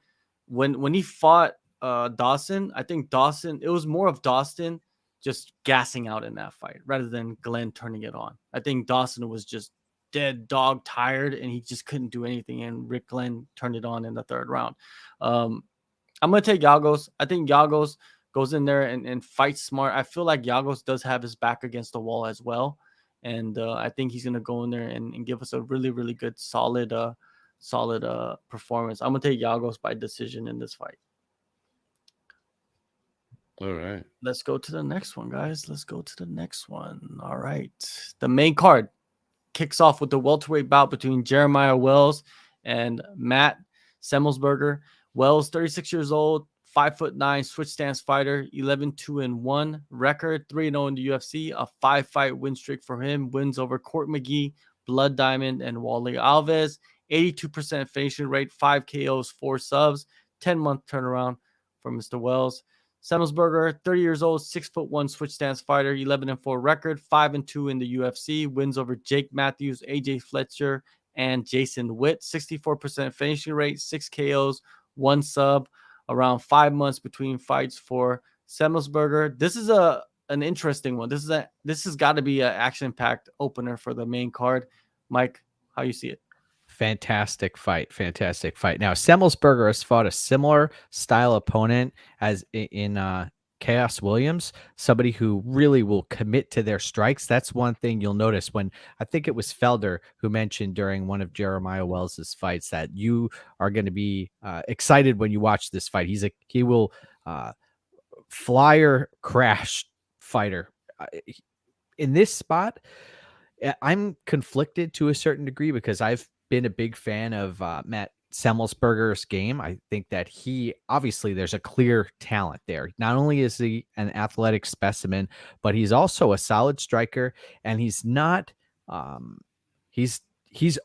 Speaker 1: when he fought Dawson, I think Dawson, it was more of Dawson just gassing out in that fight rather than Glenn turning it on. I think Dawson was just dead dog tired and he just couldn't do anything, and Rick Glenn turned it on in the third round. I'm gonna take Giagos. I think Giagos goes in there and fights smart. I feel like Giagos does have his back against the wall as well. And I think he's going to go in there and give us a really, really good, solid performance. I'm going to take Giagos by decision in this fight.
Speaker 4: All right.
Speaker 1: Let's go to the next one, guys. Let's go to the next one. All right. The main card kicks off with the welterweight bout between Jeremiah Wells and Matt Semelsberger. Wells, 36 years old, 5'9", switch stance fighter, 11-2-1 record, 3-0 in the UFC, a 5-fight win streak for him. Wins over Court McGee, Blood Diamond, and Wally Alves. 82% finishing rate, 5 KOs, 4 subs, 10-month turnaround for Mr. Wells. Semelsberger, 30 years old, 6'1" switch stance fighter, 11-4 record, 5-2 in the UFC. Wins over Jake Matthews, AJ Fletcher, and Jason Witt. 64% finishing rate, 6 KOs, 1 sub. Around 5 months between fights for Semelsberger. This is an interesting one. This has got to be an action-packed opener for the main card. Mike, how you see it?
Speaker 3: Fantastic fight. Now, Semelsberger has fought a similar style opponent as in Chaos Williams, somebody who really will commit to their strikes. That's one thing you'll notice when I think it was Felder who mentioned during one of Jeremiah Wells's fights that you are going to be excited when you watch this fight. He will flyer crash fighter. In this spot, I'm conflicted to a certain degree because I've been a big fan of Matt Semelsberger's game. I think that obviously there's a clear talent there. Not only is he an athletic specimen, but he's also a solid striker, and he's not he's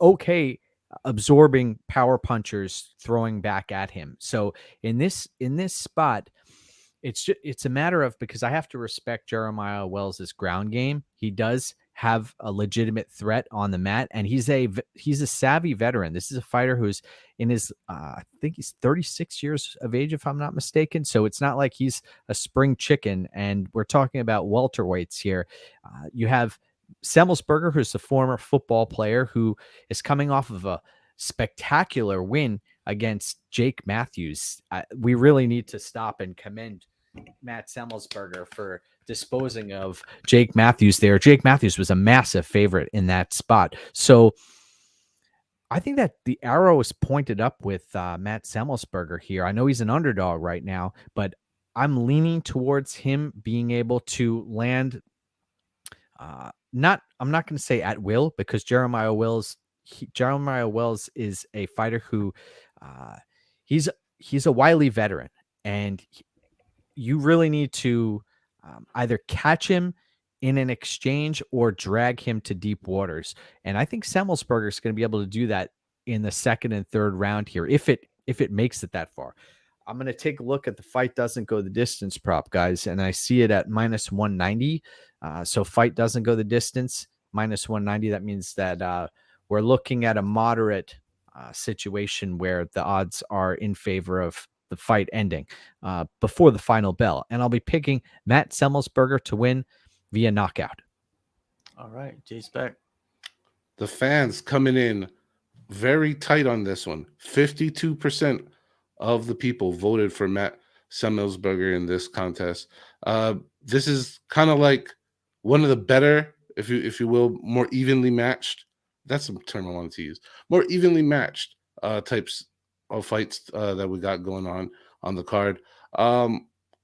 Speaker 3: okay absorbing power punchers throwing back at him. So in this spot, it's a matter of, because I have to respect Jeremiah Wells's ground game. He does have a legitimate threat on the mat, and he's a savvy veteran. This is a fighter who's in his I think he's 36 years of age, if I'm not mistaken. So it's not like he's a spring chicken, and we're talking about welterweights here. You have Semelsberger, who's a former football player who is coming off of a spectacular win against Jake Matthews. We really need to stop and commend Matt Semelsberger for disposing of Jake Matthews there. Jake Matthews was a massive favorite in that spot. So I think that the arrow is pointed up with Matt Semelsberger here. I know he's an underdog right now, but I'm leaning towards him being able to land I'm not going to say at will, because Jeremiah Wells is a fighter who he's a wily veteran, and you really need to either catch him in an exchange or drag him to deep waters. And I think Semelsberger is going to be able to do that in the second and third round here, if it makes it that far. I'm going to take a look at the fight doesn't go the distance prop, guys, and I see it at -190. So fight doesn't go the distance, -190. That means that we're looking at a moderate situation where the odds are in favor of the fight ending before the final bell. And I'll be picking Matt Semelsberger to win via knockout.
Speaker 1: All right, JSpec.
Speaker 4: the fans coming in very tight on this one. 52% of the people voted for Matt Semelsberger in this contest. This is kind of like one of the better, if you will, more evenly matched. That's the term I wanted to use. More evenly matched types of fights that we got going on the card.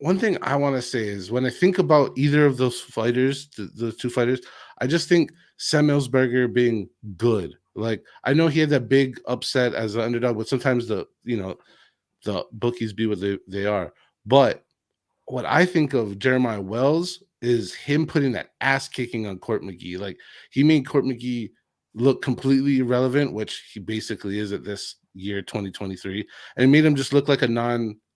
Speaker 4: One thing I want to say is when I think about either of those fighters, the two fighters, I just think Semelsberger being good. Like, I know he had that big upset as an underdog, but sometimes the bookies be what they are. But what I think of Jeremiah Wells is him putting that ass kicking on Court McGee. Like, he made Court McGee look completely irrelevant, which he basically is at this year 2023, and it made him just look like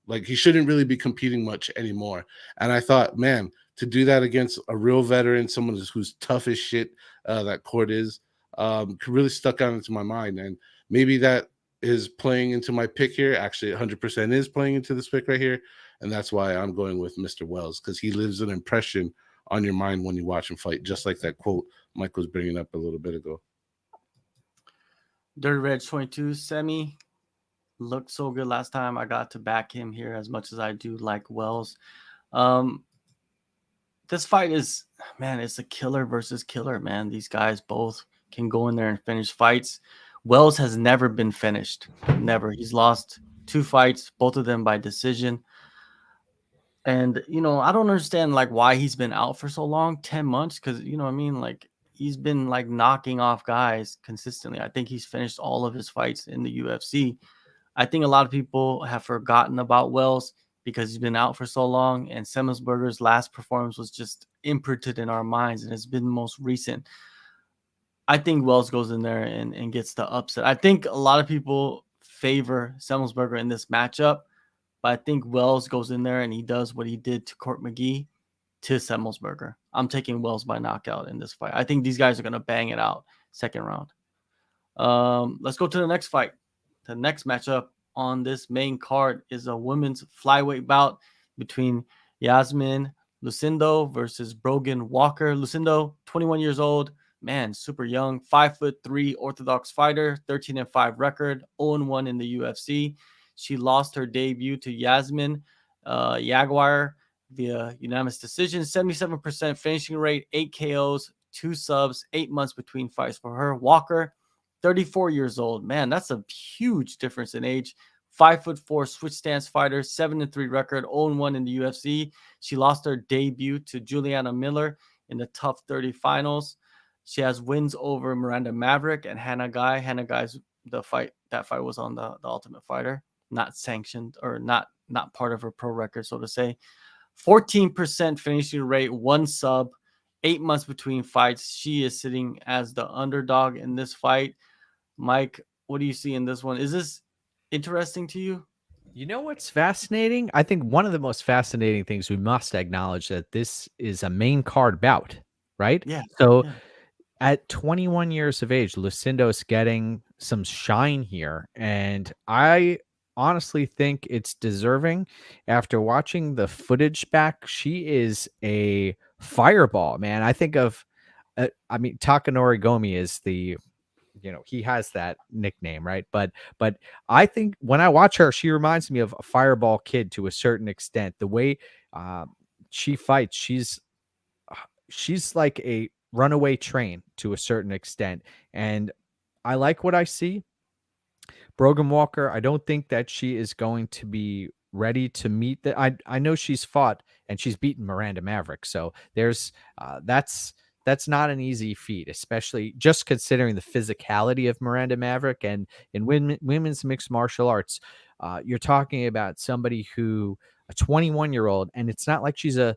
Speaker 4: like he shouldn't really be competing much anymore. And I thought, man, to do that against a real veteran, someone who's tough as shit, that Court is, really stuck out into my mind. And maybe that is playing into my pick here. Actually, 100% is playing into this pick right here. And that's why I'm going with Mr. Wells, because he leaves an impression on your mind when you watch him fight, just like that quote Mike was bringing up a little bit ago.
Speaker 1: Dirty Red 22 Semi looked so good last time. I got to back him here as much as I do like Wells. This fight is, man, it's a killer versus killer, man. These guys both can go in there and finish fights. Wells has never been finished. Never. He's lost 2 fights, both of them by decision. And, I don't understand, like, why he's been out for so long, 10 months, because, what I mean? Like, he's been, like, knocking off guys consistently. I think he's finished all of his fights in the UFC. I think a lot of people have forgotten about Wells because he's been out for so long, and Semelsberger's last performance was just imprinted in our minds, and it's been the most recent. I think Wells goes in there and gets the upset. I think a lot of people favor Semelsberger in this matchup, but I think Wells goes in there and he does what he did to Court McGee to Semelsberger. I'm taking Wells by knockout in this fight. I think these guys are going to bang it out second round. Let's go to the next fight. The next matchup on this main card is a women's flyweight bout between Iasmin Lucindo versus Brogan Walker. Lucindo, 21 years old, man, super young, 5'3" orthodox fighter, 13-5 record, 0-1 in the UFC. She lost her debut to Iasmin Jaguar via unanimous decision, 77% finishing rate, 8 KOs, 2 subs, 8 months between fights for her. Walker, 34 years old. Man, that's a huge difference in age. 5'4" switch stance fighter, 7-3 record, 0-1 in the UFC. She lost her debut to Juliana Miller in the Tough 30 finals. She has wins over Miranda Maverick and Hannah Guy. Hannah Guy's that fight was on the Ultimate Fighter, not sanctioned or not part of her pro record, so to say. 14% finishing rate, 1 sub, 8 months between fights. She is sitting as the underdog in this fight. Mike, what do you see in this one? Is this interesting to you?
Speaker 3: You know what's fascinating? I think one of the most fascinating things, we must acknowledge that this is a main card bout, right?
Speaker 1: Yeah.
Speaker 3: So
Speaker 1: yeah.
Speaker 3: At 21 years of age, Lucindo's getting some shine here. And I honestly think it's deserving. After watching the footage back, she is a fireball, man. I think of, Takanori Gomi is he has that nickname, right? But I think when I watch her, she reminds me of a fireball kid to a certain extent. The way she fights, she's like a runaway train to a certain extent. And I like what I see. Brogan Walker, I don't think that she is going to be ready to meet that. I know she's fought and she's beaten Miranda Maverick. So there's that's not an easy feat, especially just considering the physicality of Miranda Maverick. And in women's mixed martial arts, you're talking about somebody who, a 21-year-old, and it's not like she's an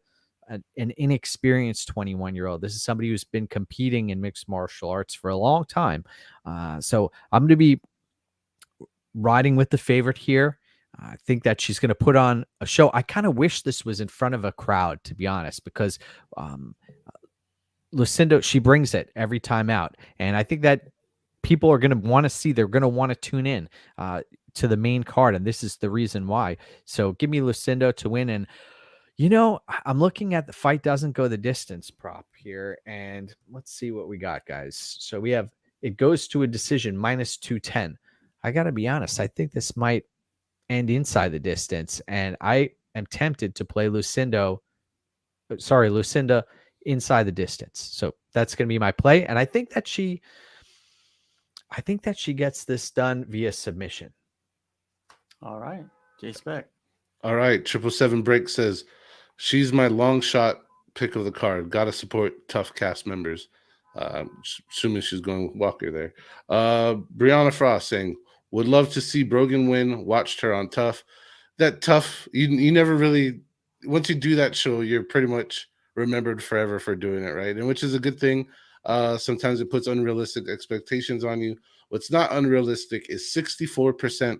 Speaker 3: inexperienced 21-year-old. This is somebody who's been competing in mixed martial arts for a long time. So I'm going to be riding with the favorite here. I think that she's going to put on a show. I kind of wish this was in front of a crowd, to be honest, because Lucindo, she brings it every time out. And I think that people are going to want to see, they're going to want to tune in to the main card. And this is the reason why. So give me Lucindo to win. And I'm looking at the fight doesn't go the distance prop here, and let's see what we got, guys. So we have It goes to a decision, minus 210. I got to be honest. I think this might end inside the distance. And I am tempted to play Lucinda inside the distance. So that's going to be my play. And I think that she gets this done via submission.
Speaker 1: All right. JSpec.
Speaker 4: All right. 777 Break says, she's my long shot pick of the card. Got to support tough cast members. Assuming she's going Walker there. Brianna Frost saying, would love to see Brogan win. Watched her on Tough. That Tough, you never really, once you do that show, you're pretty much remembered forever for doing it, right? And which is a good thing. Sometimes it puts unrealistic expectations on you. What's not unrealistic is 64%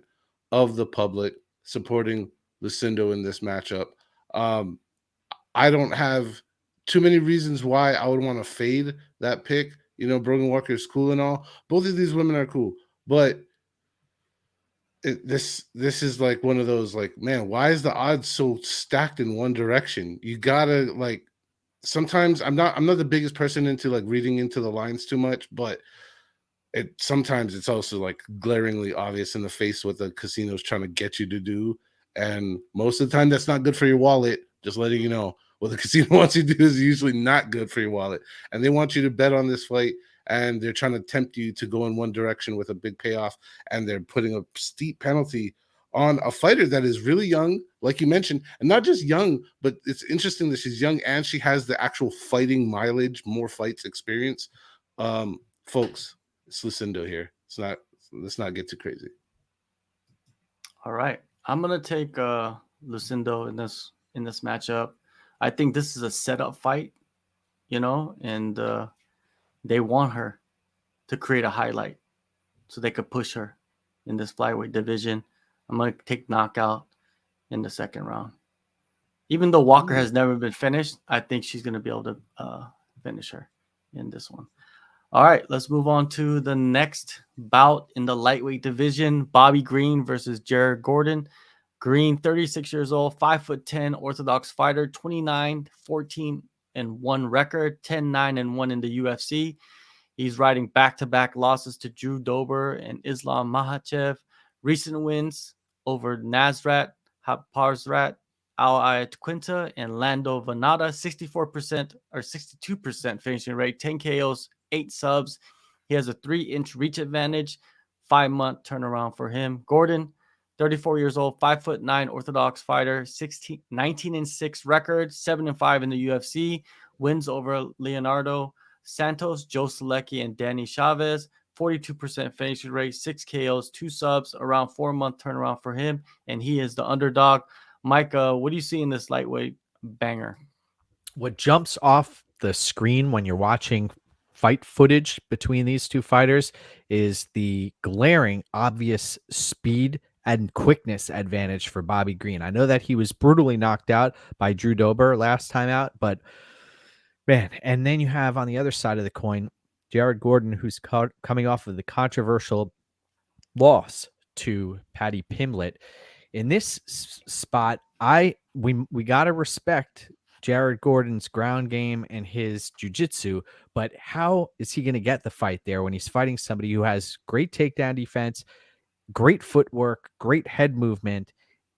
Speaker 4: of the public supporting Lucindo in this matchup. I don't have too many reasons why I would want to fade that pick. You know, Brogan Walker is cool and all. Both of these women are cool, but this is like one of those, like, man, why is the odds so stacked in one direction? You gotta, like, sometimes I'm not the biggest person into like reading into the lines too much, but sometimes it's also like glaringly obvious in the face what the casino's trying to get you to do, and most of the time that's not good for your wallet. Just letting you know, what the casino wants you to do is usually not good for your wallet, and they want you to bet on this fight, and they're trying to tempt you to go in one direction with a big payoff, and they're putting a steep penalty on a fighter that is really young, like you mentioned, and not just young, but it's interesting that she's young and she has the actual fighting mileage, more fights experience. Folks, it's Lucindo here. Let's not get too crazy.
Speaker 1: All right. I'm gonna take Lucindo in this matchup. I think this is a setup fight, you know, and they want her to create a highlight so they could push her in this flyweight division. I'm going to take knockout in the second round. Even though Walker has never been finished, I think she's going to be able to finish her in this one. All right, let's move on to the next bout in the lightweight division. Bobby Green versus Jared Gordon. Green, 36 years old, 5'10", orthodox fighter, 29-14-1 record, 10-9-1 in the UFC. He's riding back-to-back losses to Drew Dober and Islam Makhachev. Recent wins over Nasrat Haparzat, Al Ayaquinta, and Lando Venata. 64% or 62% finishing rate, 10 KOs, 8 subs. He has a 3-inch reach advantage, 5-month turnaround for him. Gordon, 34 years old, 5'9", orthodox fighter, 19-6 record, 7-5 in the UFC. Wins over Leonardo Santos, Joe Selecki, and Danny Chavez. 42% finishing rate, 6 KOs, 2 subs, around 4-month turnaround for him, and he is the underdog. Micah, what do you see in this lightweight banger?
Speaker 3: What jumps off the screen when you're watching fight footage between these two fighters is the glaring, obvious speed and quickness advantage for Bobby Green. I know that he was brutally knocked out by Drew Dober last time out, but man, and then you have on the other side of the coin, Jared Gordon, who's coming off of the controversial loss to Paddy Pimblett. In this spot, we got to respect Jared Gordon's ground game and his jiu-jitsu, but how is he going to get the fight there when he's fighting somebody who has great takedown defense, great footwork, great head movement?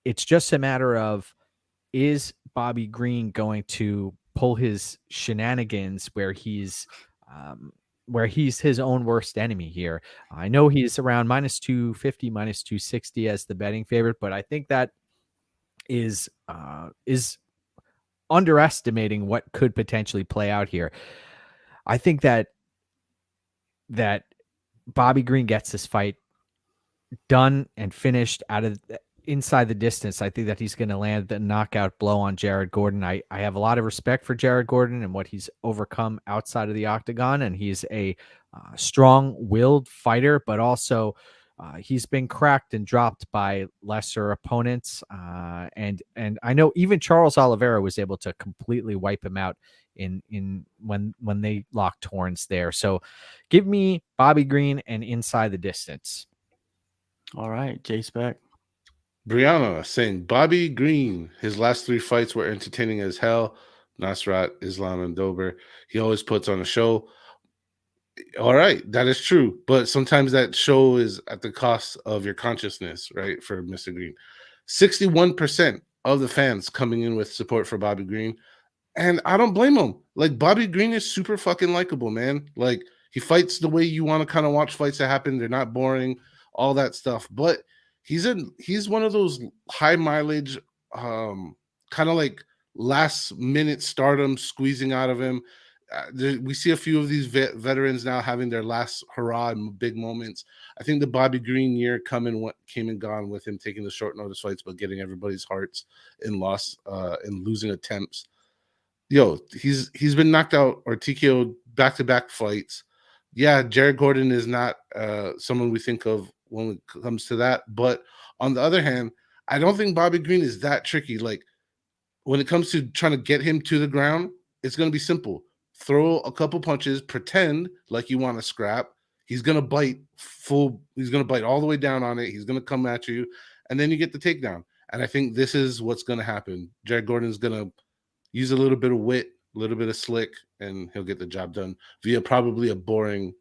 Speaker 3: It's just a matter of, is Bobby Green going to pull his shenanigans where he's his own worst enemy here? I know he's around minus 250, minus 260 as the betting favorite, but I think that is underestimating what could potentially play out here. I think that Bobby Green gets this fight done and finished out of inside the distance. I think that he's going to land the knockout blow on Jared Gordon. I have a lot of respect for Jared Gordon and what he's overcome outside of the octagon, and he's a strong-willed fighter, but also he's been cracked and dropped by lesser opponents. And I know even Charles Oliveira was able to completely wipe him out in when they locked horns there. So give me Bobby Green and inside the distance.
Speaker 1: All right, JSpec.
Speaker 4: Brianna saying Bobby Green, his last 3 fights were entertaining as hell. Nasrat, Islam, and Dober. He always puts on a show. All right, that is true, but sometimes that show is at the cost of your consciousness, right? For Mr. Green, 61% of the fans coming in with support for Bobby Green, and I don't blame him. Like, Bobby Green is super fucking likable, man. Like, he fights the way you want to kind of watch fights that happen. They're not boring, all that stuff. But he's one of those high mileage, kind of like last minute stardom squeezing out of him. We see a few of these veterans now having their last hurrah and big moments. I think the Bobby Green year came and gone with him taking the short notice fights, but getting everybody's hearts in losing attempts. Yo, he's been knocked out or TKO'd back-to-back fights. Yeah, Jared Gordon is not someone we think of when it comes to that. But on the other hand, I don't think Bobby Green is that tricky. Like, when it comes to trying to get him to the ground, it's going to be simple. Throw a couple punches, pretend like you want to scrap. He's going to bite he's going to bite all the way down on it. He's going to come at you, and then you get the takedown. And I think this is what's going to happen. Jared Gordon's going to use a little bit of wit, a little bit of slick, and he'll get the job done via probably a boring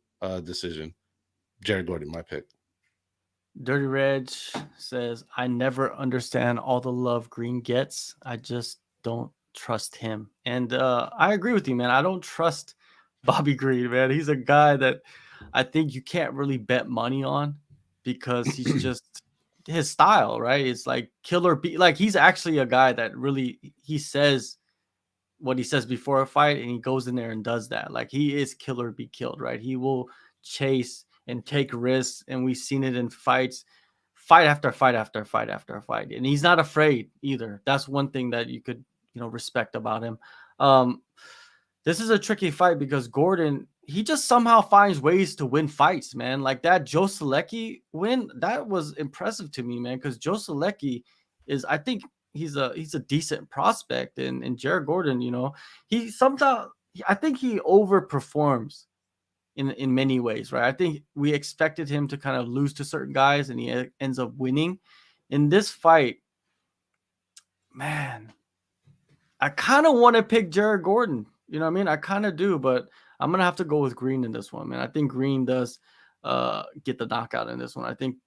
Speaker 4: decision. Jared Gordon, my pick.
Speaker 1: Dirty Reg says, I never understand all the love Green gets. I just don't trust him. And I agree with you, man. I don't trust Bobby Green, man. He's a guy that I think you can't really bet money on because he's just his style, right? It's like killer beat. Like, he's actually a guy that really, he says what he says before a fight and he goes in there and does that. Like, he is killer be killed, right? He will chase and take risks, and we've seen it in fight after fight after fight after fight, and he's not afraid either. That's one thing that you could, respect about him. This is a tricky fight because Gordon, he just somehow finds ways to win fights, man. Like that Joe Selecki win, that was impressive to me, man, because Joe Selecki is, I think he's a decent prospect, and Jared Gordon, he sometimes, I think he overperforms in many ways, right? I think we expected him to kind of lose to certain guys, and he ends up winning. In this fight, man, I kind of want to pick Jared Gordon. You know what I mean? I kind of do, but I'm going to have to go with Green in this one, man. I think Green does get the knockout in this one. I think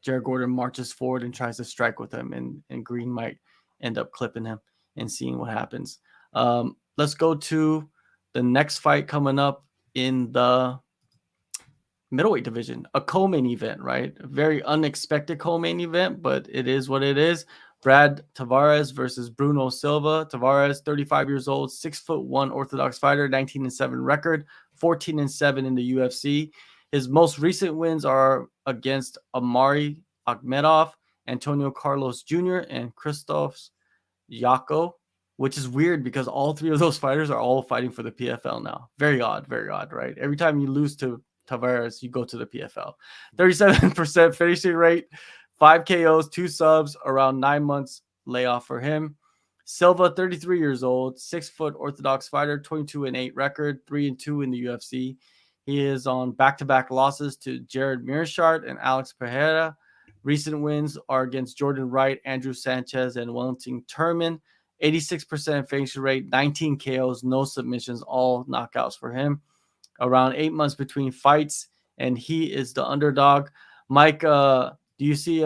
Speaker 1: Jared Gordon marches forward and tries to strike with him, and Green might end up clipping him and seeing what happens. Let's go to the next fight coming up in the middleweight division, a co-main event, right? A very unexpected co-main event, but it is what it is. Brad Tavares versus Bruno Silva. Tavares, 35 years old, 6'1" orthodox fighter, 19-7 record, 14-7 in the UFC. His most recent wins are against Amari Akhmedov, Antonio Carlos Jr., and Christos Giagos, which is weird because all three of those fighters are all fighting for the PFL now. Very odd, right? Every time you lose to Tavares, you go to the PFL. 37% finishing rate, 5 KOs, 2 subs, around 9 months layoff for him. Silva, 33 years old, 6-foot orthodox fighter, 22-8 record, 3-2 in the UFC. He is on back-to-back losses to Jared Mearshart and Alex Pereira. Recent wins are against Jordan Wright, Andrew Sanchez, and Wellington Turman. 86% finishing rate, 19 KOs, no submissions, all knockouts for him. Around 8 months between fights, and he is the underdog. Mike, do you see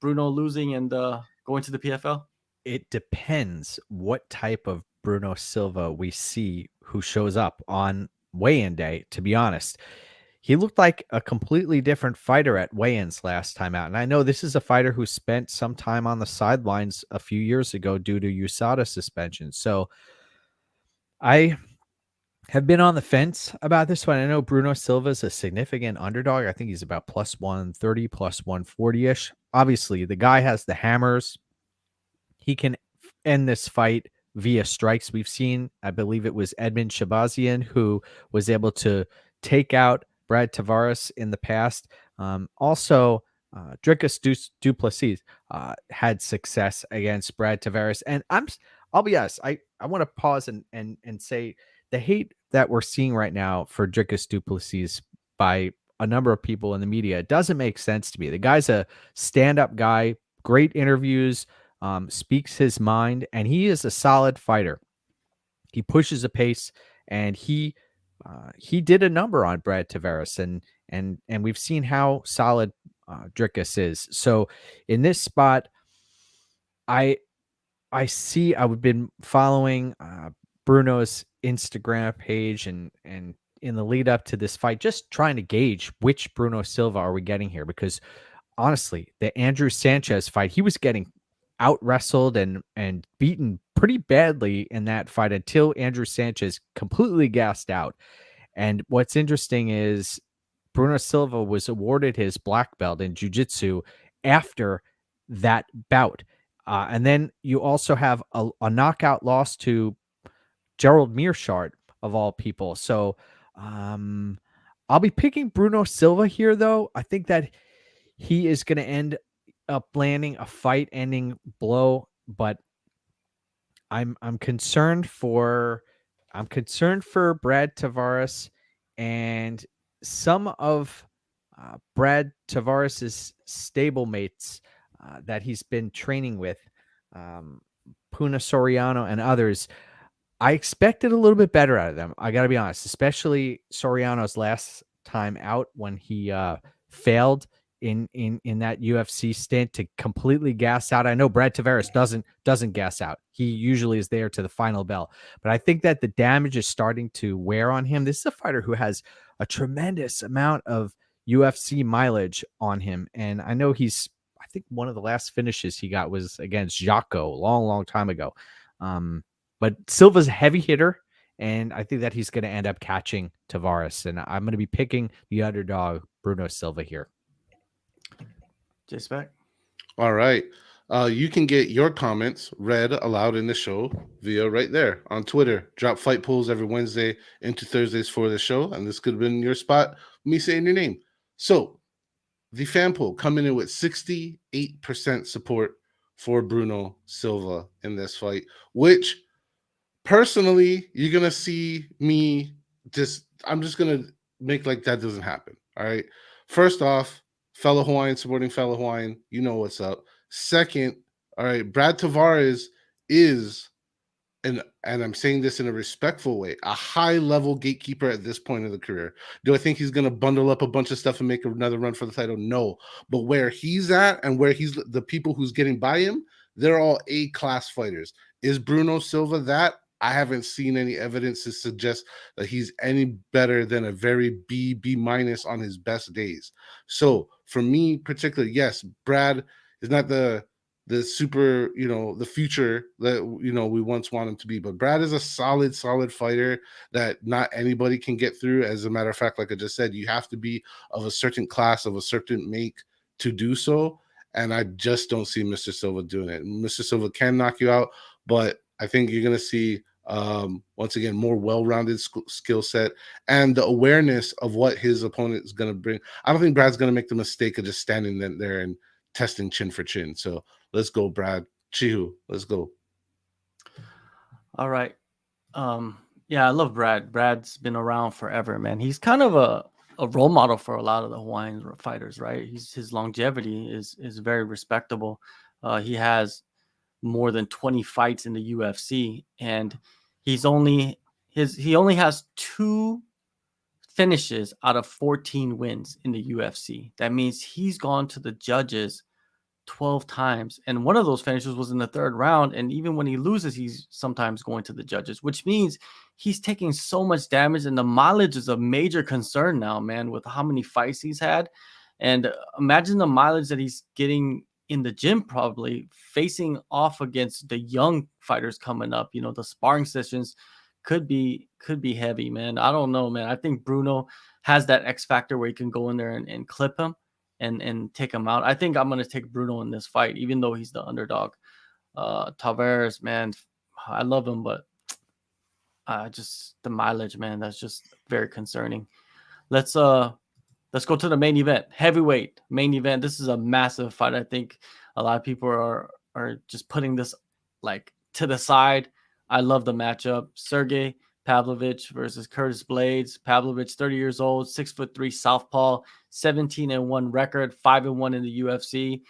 Speaker 1: Bruno losing and going to the PFL?
Speaker 3: It depends what type of Bruno Silva we see who shows up on weigh-in day, to be honest. He looked like a completely different fighter at weigh-ins last time out. And I know this is a fighter who spent some time on the sidelines a few years ago due to USADA suspension. So I have been on the fence about this one. I know Bruno Silva is a significant underdog. I think he's about plus 130, plus 140-ish. Obviously, the guy has the hammers. He can end this fight via strikes. We've seen, I believe it was Edmund Shabazian who was able to take out Brad Tavares in the past. Also, Dricus du Plessis had success against Brad Tavares. And I'll be honest, I want to pause and say the hate that we're seeing right now for Dricus du Plessis by a number of people in the media doesn't make sense to me. The guy's a stand-up guy, great interviews, speaks his mind, and he is a solid fighter. He pushes a pace, and he he did a number on Brad Tavares, and we've seen how solid Dricus is. So in this spot, I've been following Bruno's Instagram page and in the lead up to this fight, just trying to gauge which Bruno Silva are we getting here, because honestly, the Andrew Sanchez fight, he was getting out wrestled and beaten pretty badly in that fight until Andrew Sanchez completely gassed out. And what's interesting is Bruno Silva was awarded his black belt in jiu-jitsu after that bout. And then you also have a knockout loss to Gerald Mearshart, of all people. So I'll be picking Bruno Silva here, though. I think that he is going to end up landing a fight-ending blow, but I'm concerned for Brad Tavares and some of Brad Tavares's stablemates that he's been training with, Puna Soriano and others. I expected a little bit better out of them. I got to be honest, especially Soriano's last time out when he failed in that UFC stint to completely gas out. I know Brad Tavares doesn't gas out. He usually is there to the final bell. But I think that the damage is starting to wear on him. This is a fighter who has a tremendous amount of UFC mileage on him. And I know I think one of the last finishes he got was against Giagos a long, long time ago. But Silva's a heavy hitter, and I think that he's going to end up catching Tavares. And I'm going to be picking the underdog, Bruno Silva, here.
Speaker 1: JSpec.
Speaker 4: All right. You can get your comments read aloud in the show via right there on Twitter. Drop fight polls every Wednesday into Thursdays for the show, and this could have been your spot, me saying your name. So the fan poll coming in with 68% support for Bruno Silva in this fight, which personally, you're going to see me I'm just going to make like that doesn't happen. All right. First off, fellow Hawaiian supporting fellow Hawaiian, you know what's up. Second, all right, Brad Tavares is, and I'm saying this in a respectful way, a high-level gatekeeper at this point of the career. Do I think he's going to bundle up a bunch of stuff and make another run for the title? No. But where he's at and where he's the people who's getting by him, they're all A-class fighters. Is Bruno Silva that? I haven't seen any evidence to suggest that he's any better than a very B minus on his best days. So for me, particularly, yes, Brad is not the super, the future that, we once want him to be. But Brad is a solid fighter that not anybody can get through. As a matter of fact, like I just said, you have to be of a certain class, of a certain make to do so. And I just don't see Mr. Silva doing it. Mr. Silva can knock you out, but I think you're going to see, once again, more well-rounded skill set and the awareness of what his opponent is going to bring. I don't think Brad's going to make the mistake of just standing there and testing chin for chin. So let's go, Brad. Chihu, let's go.
Speaker 1: All right. Yeah, I love Brad. Brad's been around forever, man. He's kind of a role model for a lot of the Hawaiian fighters, right? His longevity is very respectable. He has more than 20 fights in the UFC, and he only has 2 finishes out of 14 wins in the UFC. That means he's gone to the judges 12 times, and one of those finishes was in the 3rd round. And even when he loses, he's sometimes going to the judges, which means he's taking so much damage, and the mileage is a major concern now, man, with how many fights he's had. And imagine the mileage that he's getting in the gym, probably facing off against the young fighters coming up. The sparring sessions could be heavy, man. I don't know, man. I think Bruno has that X factor where he can go in there and clip him and take him out. I think I'm going to take Bruno in this fight, even though he's the underdog. Tavares, man, I love him, but just the mileage, man, that's just very concerning. Let's go to the main event, heavyweight main event. This is a massive fight. I think a lot of people are just putting this like to the side. I love the matchup. Sergei Pavlovich versus Curtis Blaydes. Pavlovich, 30 years old, 6'3" southpaw, 17-1 record, 5-1 in the UFC,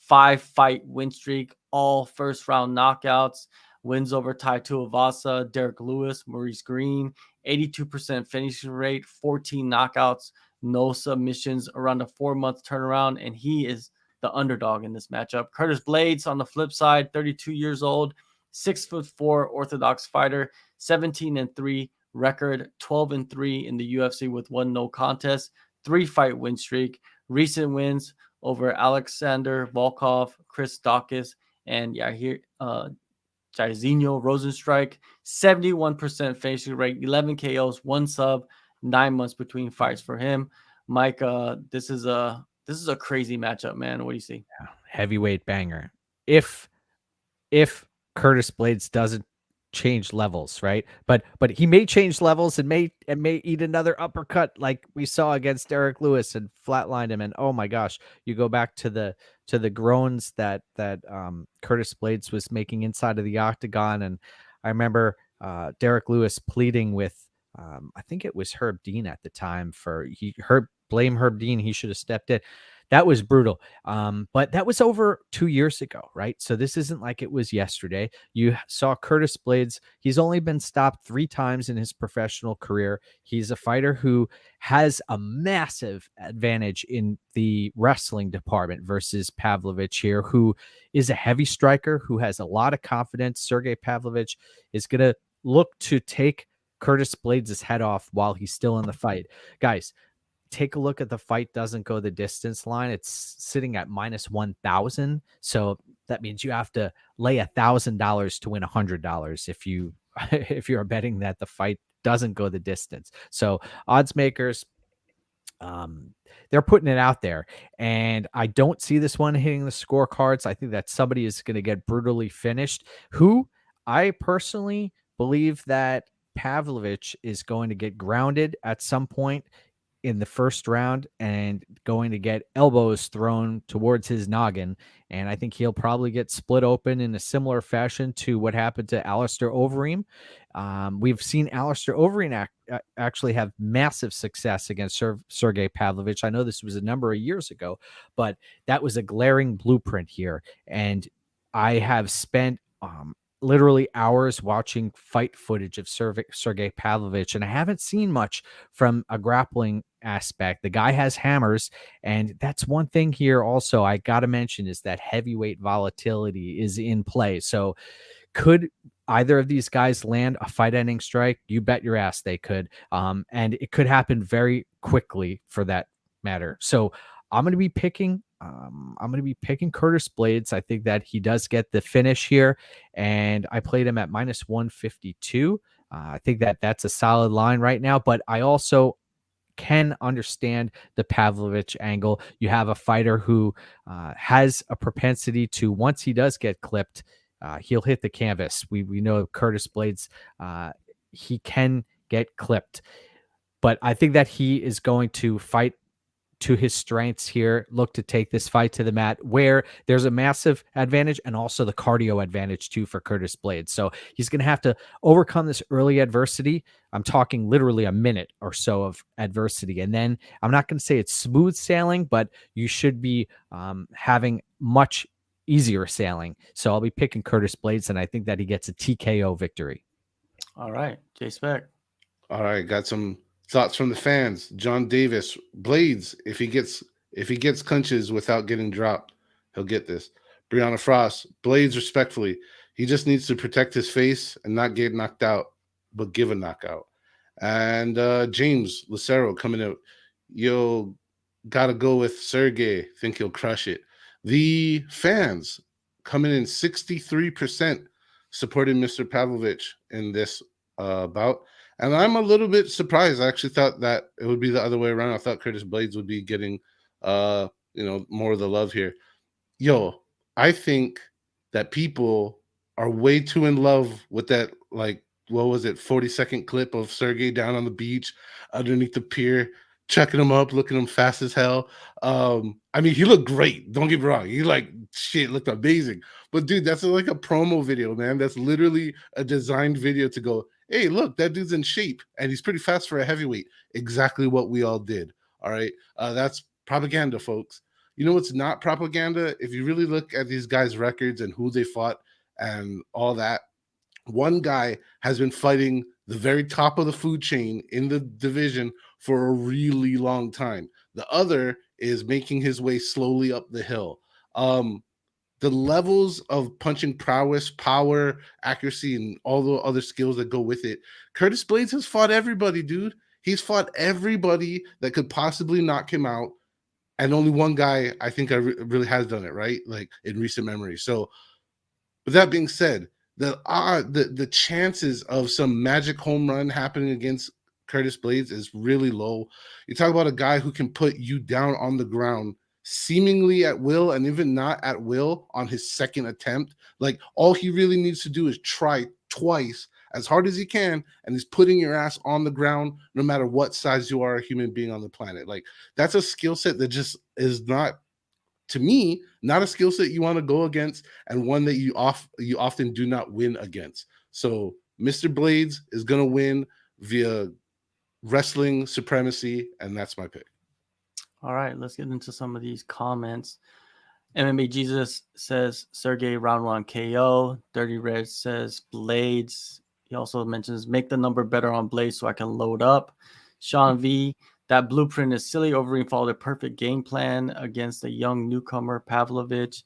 Speaker 1: 5-fight win streak, all first round knockouts. wins over Tai Tuivasa, Derek Lewis, Maurice Green, 82% finishing rate, 14 knockouts, no submissions, around a 4-month turnaround, and he is the underdog in this matchup. Curtis Blaydes on the flip side, 32 years old, 6'4" orthodox fighter, 17-3 record, 12-3 in the UFC with 1 no contest, 3-fight win streak. Recent wins over Alexander Volkov, Chris Dawkins, and Yahya Jairzinho Rosenstrike. 71% finishing rate, 11 KOs, 1 sub, 9 months between fights for him. Mike, this is a crazy matchup, man. What do you see?
Speaker 3: Heavyweight banger. If Curtis Blaydes doesn't change levels, right? But he may change levels and may eat another uppercut like we saw against Derek Lewis and flatlined him. And oh my gosh, you go back to the groans that Curtis Blaydes was making inside of the octagon, and I remember Derek Lewis pleading with I think it was Herb Dean at the time blame Herb Dean. He should have stepped in. That was brutal. But that was over 2 years ago, right? So this isn't like it was yesterday. You saw Curtis Blaydes. He's only been stopped 3 times in his professional career. He's a fighter who has a massive advantage in the wrestling department versus Pavlovich here, who is a heavy striker, who has a lot of confidence. Sergei Pavlovich is going to look to take Curtis Blaydes' head off while he's still in the fight. Guys, take a look at the fight doesn't go the distance line. It's sitting at -1,000. So that means you have to lay $1,000 to win $100 if you're betting that the fight doesn't go the distance. So odds makers, they're putting it out there, and I don't see this one hitting the scorecards. I think that somebody is going to get brutally finished. Who I personally believe that Pavlovich is going to get grounded at some point in the first round and going to get elbows thrown towards his noggin. And I think he'll probably get split open in a similar fashion to what happened to AllStar Overeem. We've seen AllStar Overeem actually have massive success against Sergei Pavlovich. I know this was a number of years ago, but that was a glaring blueprint here. And I have spent literally hours watching fight footage of Sergei Pavlovich, and I haven't seen much from a grappling aspect. The guy has hammers, and that's one thing here also I got to mention is that heavyweight volatility is in play. So could either of these guys land a fight-ending strike? You bet your ass they could. And it could happen very quickly for that matter. So I'm going to be picking Curtis Blaydes. I think that he does get the finish here, and I played him at -152. I think that that's a solid line right now, but I also can understand the Pavlovich angle. You have a fighter who has a propensity to, once he does get clipped, he'll hit the canvas. We know Curtis Blaydes, he can get clipped, but I think that he is going to fight to his strengths here, look to take this fight to the mat where there's a massive advantage and also the cardio advantage too for Curtis Blaydes. So he's going to have to overcome this early adversity. I'm talking literally a minute or so of adversity. And then I'm not going to say it's smooth sailing, but you should be having much easier sailing. So I'll be picking Curtis Blaydes, and I think that he gets a TKO victory.
Speaker 1: All right, JSpec.
Speaker 4: All right, got some thoughts from the fans. John Davis, Blaydes, if he gets clinches without getting dropped, he'll get this. Brianna Frost, Blaydes, respectfully, he just needs to protect his face and not get knocked out, but give a knockout. And James Lucero coming out, yo, gotta go with Sergei. Think he'll crush it. The fans coming in 63% supporting Mr. Pavlovich in this bout. And I'm a little bit surprised. I actually thought that it would be the other way around. I thought Curtis Blaydes would be getting, more of the love here. Yo, I think that people are way too in love with that, 40-second clip of Sergei down on the beach underneath the pier, checking him up, looking him fast as hell. He looked great. Don't get me wrong. He looked amazing. But dude, that's like a promo video, man. That's literally a designed video to go, hey, look, that dude's in shape and he's pretty fast for a heavyweight. Exactly what we all did. All right. That's propaganda, folks. You know what's not propaganda? If you really look at these guys' records and who they fought and all that, one guy has been fighting the very top of the food chain in the division for a really long time. The other is making his way slowly up the hill. The levels of punching prowess, power, accuracy, and all the other skills that go with it. Curtis Blaydes has fought everybody, dude. He's fought everybody that could possibly knock him out. And only one guy, I think, really has done it, right? Like in recent memory. So, with that being said, the chances of some magic home run happening against Curtis Blaydes is really low. You talk about a guy who can put you down on the ground seemingly at will, and even not at will on his second attempt. Like, all he really needs to do is try twice as hard as he can, and he's putting your ass on the ground no matter what size you are a human being on the planet. Like, that's a skill set that just is not, to me, not a skill set you want to go against, and one that you often do not win against. So Mr. Blaydes is going to win via wrestling supremacy, and that's my pick.
Speaker 1: All right, let's get into some of these comments. MMA Jesus says Sergei round 1 KO. Dirty Red says Blaydes. He also mentions make the number better on Blaydes so I can load up. Sean V, that blueprint is silly. Overeem followed a perfect game plan against a young newcomer, Pavlovich.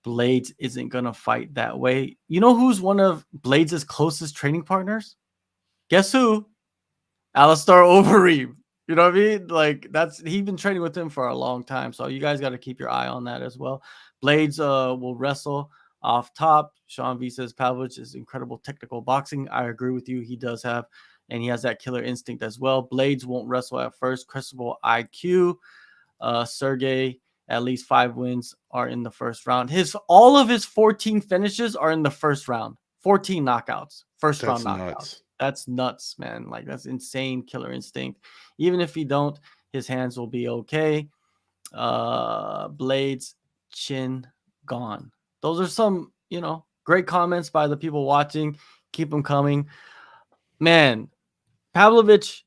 Speaker 1: Blaydes isn't going to fight that way. You know who's one of Blaydes' closest training partners? Guess who? AllStar Overeem. You know what I mean? Like, he's been training with him for a long time. So you guys got to keep your eye on that as well. Blaydes will wrestle off top. Sean V says Pavlovich is incredible technical boxing. I agree with you. He does have, and he has that killer instinct as well. Blaydes won't wrestle at first. Questionable IQ. Sergei, at least 5 wins are in the first round. All of his 14 finishes are in the first round. 14 knockouts. First round knockouts.
Speaker 4: Nuts.
Speaker 1: That's nuts, man. Like, that's insane killer instinct. Even if he don't, his hands will be okay. Blaydes, chin gone. Those are some, great comments by the people watching. Keep them coming. Man, Pavlovich,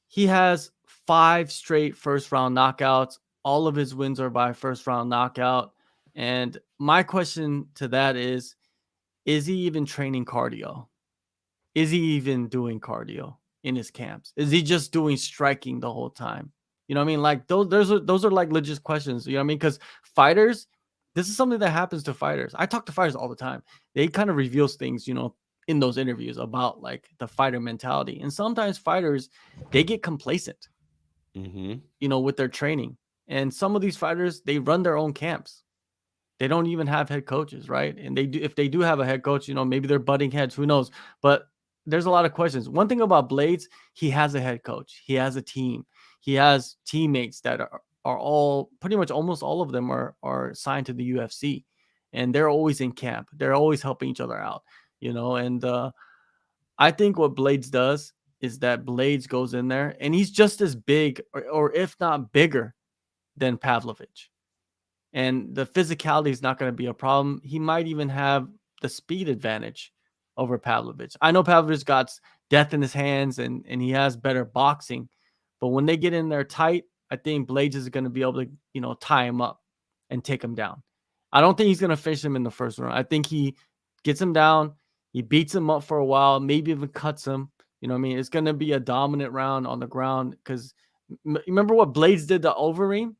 Speaker 1: he has 5 straight first round knockouts. All of his wins are by first round knockout. And my question to that is he even training cardio? Is he even doing cardio in his camps? Is he just doing striking the whole time? You know what I mean? Like, those are like legit questions. You know what I mean? Because fighters, this is something that happens to fighters. I talk to fighters all the time. They kind of reveals things, in those interviews about like the fighter mentality. And sometimes fighters, they get complacent, with their training. And some of these fighters, they run their own camps. They don't even have head coaches, right? And if they do have a head coach, maybe they're butting heads. Who knows? But there's a lot of questions. One thing about Blaydes, he has a head coach. He has a team. He has teammates that are all, pretty much almost all of them are signed to the UFC. And they're always in camp. They're always helping each other out, And I think what Blaydes does is that Blaydes goes in there and he's just as big or if not bigger than Pavlovich. And the physicality is not going to be a problem. He might even have the speed advantage over Pavlovich. I know Pavlovich got death in his hands and he has better boxing. But when they get in there tight, I think Blaydes is going to be able to, tie him up and take him down. I don't think he's going to finish him in the first round. I think he gets him down. He beats him up for a while, maybe even cuts him. You know what I mean? It's going to be a dominant round on the ground because remember what Blaydes did to Overeem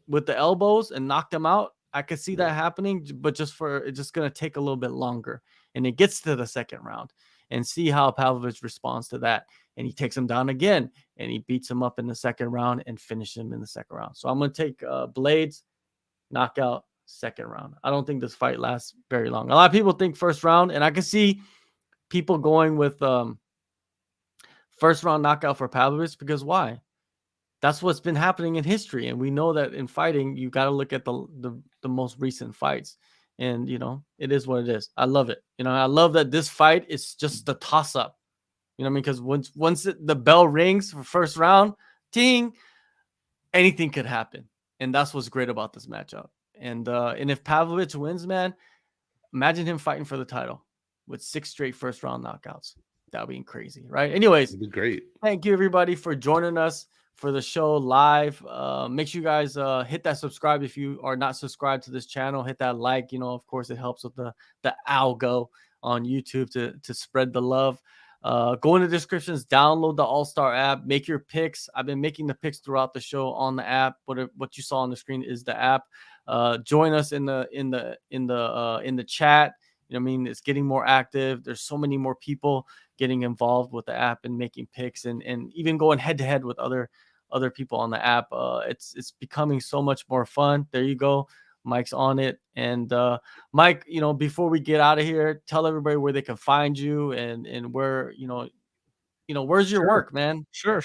Speaker 1: with the elbows and knocked him out? I could see that happening, but it's just going to take a little bit longer. And it gets to the second round and see how Pavlovich responds to that. And he takes him down again and he beats him up in the second round and finishes him in the second round. So I'm going to take Blaydes, knockout, second round. I don't think this fight lasts very long. A lot of people think first round, and I can see people going with first round knockout for Pavlovich because why? That's what's been happening in history. And we know that in fighting, you got to look at the most recent fights. And, it is what it is. I love it. I love that this fight is just the toss up. You know what I mean? Because once the bell rings for first round, ting, anything could happen. And that's what's great about this matchup. And if Pavlovich wins, man, imagine him fighting for the title with 6 straight first round knockouts. That would be crazy, right? Anyways,
Speaker 4: It'd be great.
Speaker 1: Thank you, everybody, for joining us for the show live. Make sure you guys hit that subscribe if you are not subscribed to this channel. Hit that like. Of course, it helps with the algo on YouTube to spread the love. Go in the descriptions, download the AllStar app, make your picks. I've been making the picks throughout the show on the app. What you saw on the screen is the app. Join us in the chat. You know what I mean? It's getting more active. There's so many more people getting involved with the app and making picks and even going head to head with other people on the app. It's becoming so much more fun. There you go. Mike's on it. And Mike, you know, before we get out of here, tell everybody where they can find you and where, you know, where's your work, man?
Speaker 3: Sure.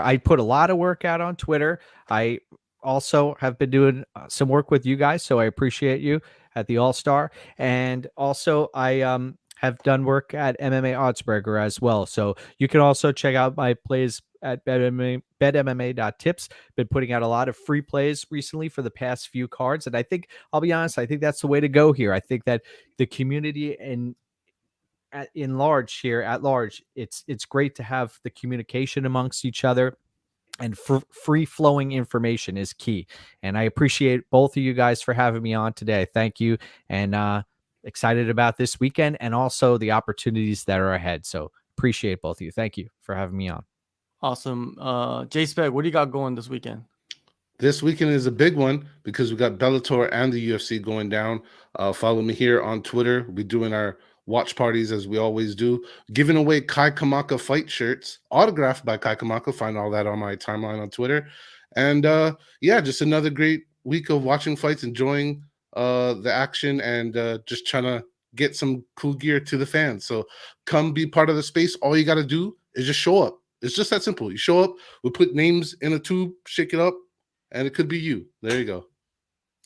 Speaker 3: I put a lot of work out on Twitter. I also have been doing some work with you guys, so I appreciate you at the AllStar. And also I have done work at MMA Oddsberger as well. So you can also check out my plays at betmma.tips. Been putting out a lot of free plays recently for the past few cards. And I think, I'll be honest, I think that's the way to go here. I think that the community at large, it's great to have the communication amongst each other, and free flowing information is key. And I appreciate both of you guys for having me on today. Thank you. And excited about this weekend and also the opportunities that are ahead. So appreciate both of you. Thank you for having me on.
Speaker 1: Awesome. JSpec, what do you got going this weekend?
Speaker 4: This weekend is a big one because we got Bellator and the UFC going down. Follow me here on Twitter. We'll be doing our watch parties as we always do, giving away Kai Kamaka fight shirts autographed by Kai Kamaka. Find all that on my timeline on Twitter. And yeah, just another great week of watching fights, enjoying the action, and just trying to get some cool gear to the fans. So come be part of the space. All you got to do is just show up. It's just that simple. You show up, we put names in a tube, shake it up, and it could be you. There you go.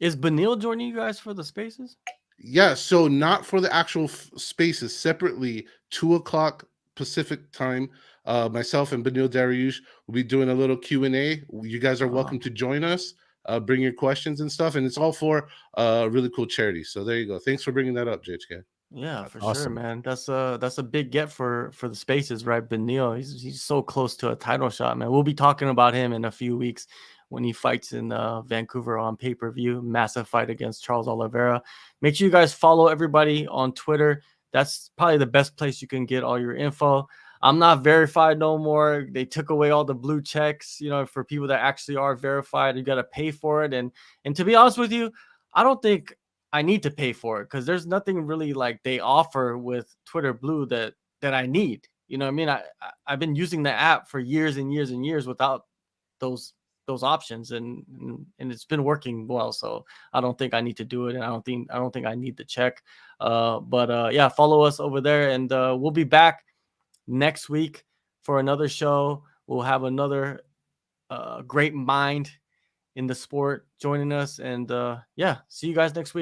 Speaker 1: Is Benil joining you guys for the spaces?
Speaker 4: Yeah, so not for the actual spaces, separately, 2:00 Pacific time. Myself and Benil Dariush will be doing a little Q&A. You guys are welcome to join us. Bring your questions and stuff, and it's all for really cool charity. So there you go. Thanks for bringing that up, JHK.
Speaker 1: Yeah, for
Speaker 3: awesome.
Speaker 1: sure, man. That's a big get for the spaces, right? Benil, he's so close to a title shot, man. We'll be talking about him in a few weeks when he fights in Vancouver on pay-per-view. Massive fight against Charles Oliveira. Make sure you guys follow everybody on Twitter. That's probably the best place you can get all your info. I'm not verified no more. They took away all the blue checks, you know, for people that actually are verified. You got to pay for it. And to be honest with you, I don't think I need to pay for it because there's nothing really like they offer with Twitter Blue that I need. You know what I mean? I've been using the app for years and years and years without those options, and it's been working well. So I don't think I need to do it, and I don't think I need the check. But yeah, follow us over there, and we'll be back next week for another show. We'll have another great mind in the sport joining us, and yeah, see you guys next week.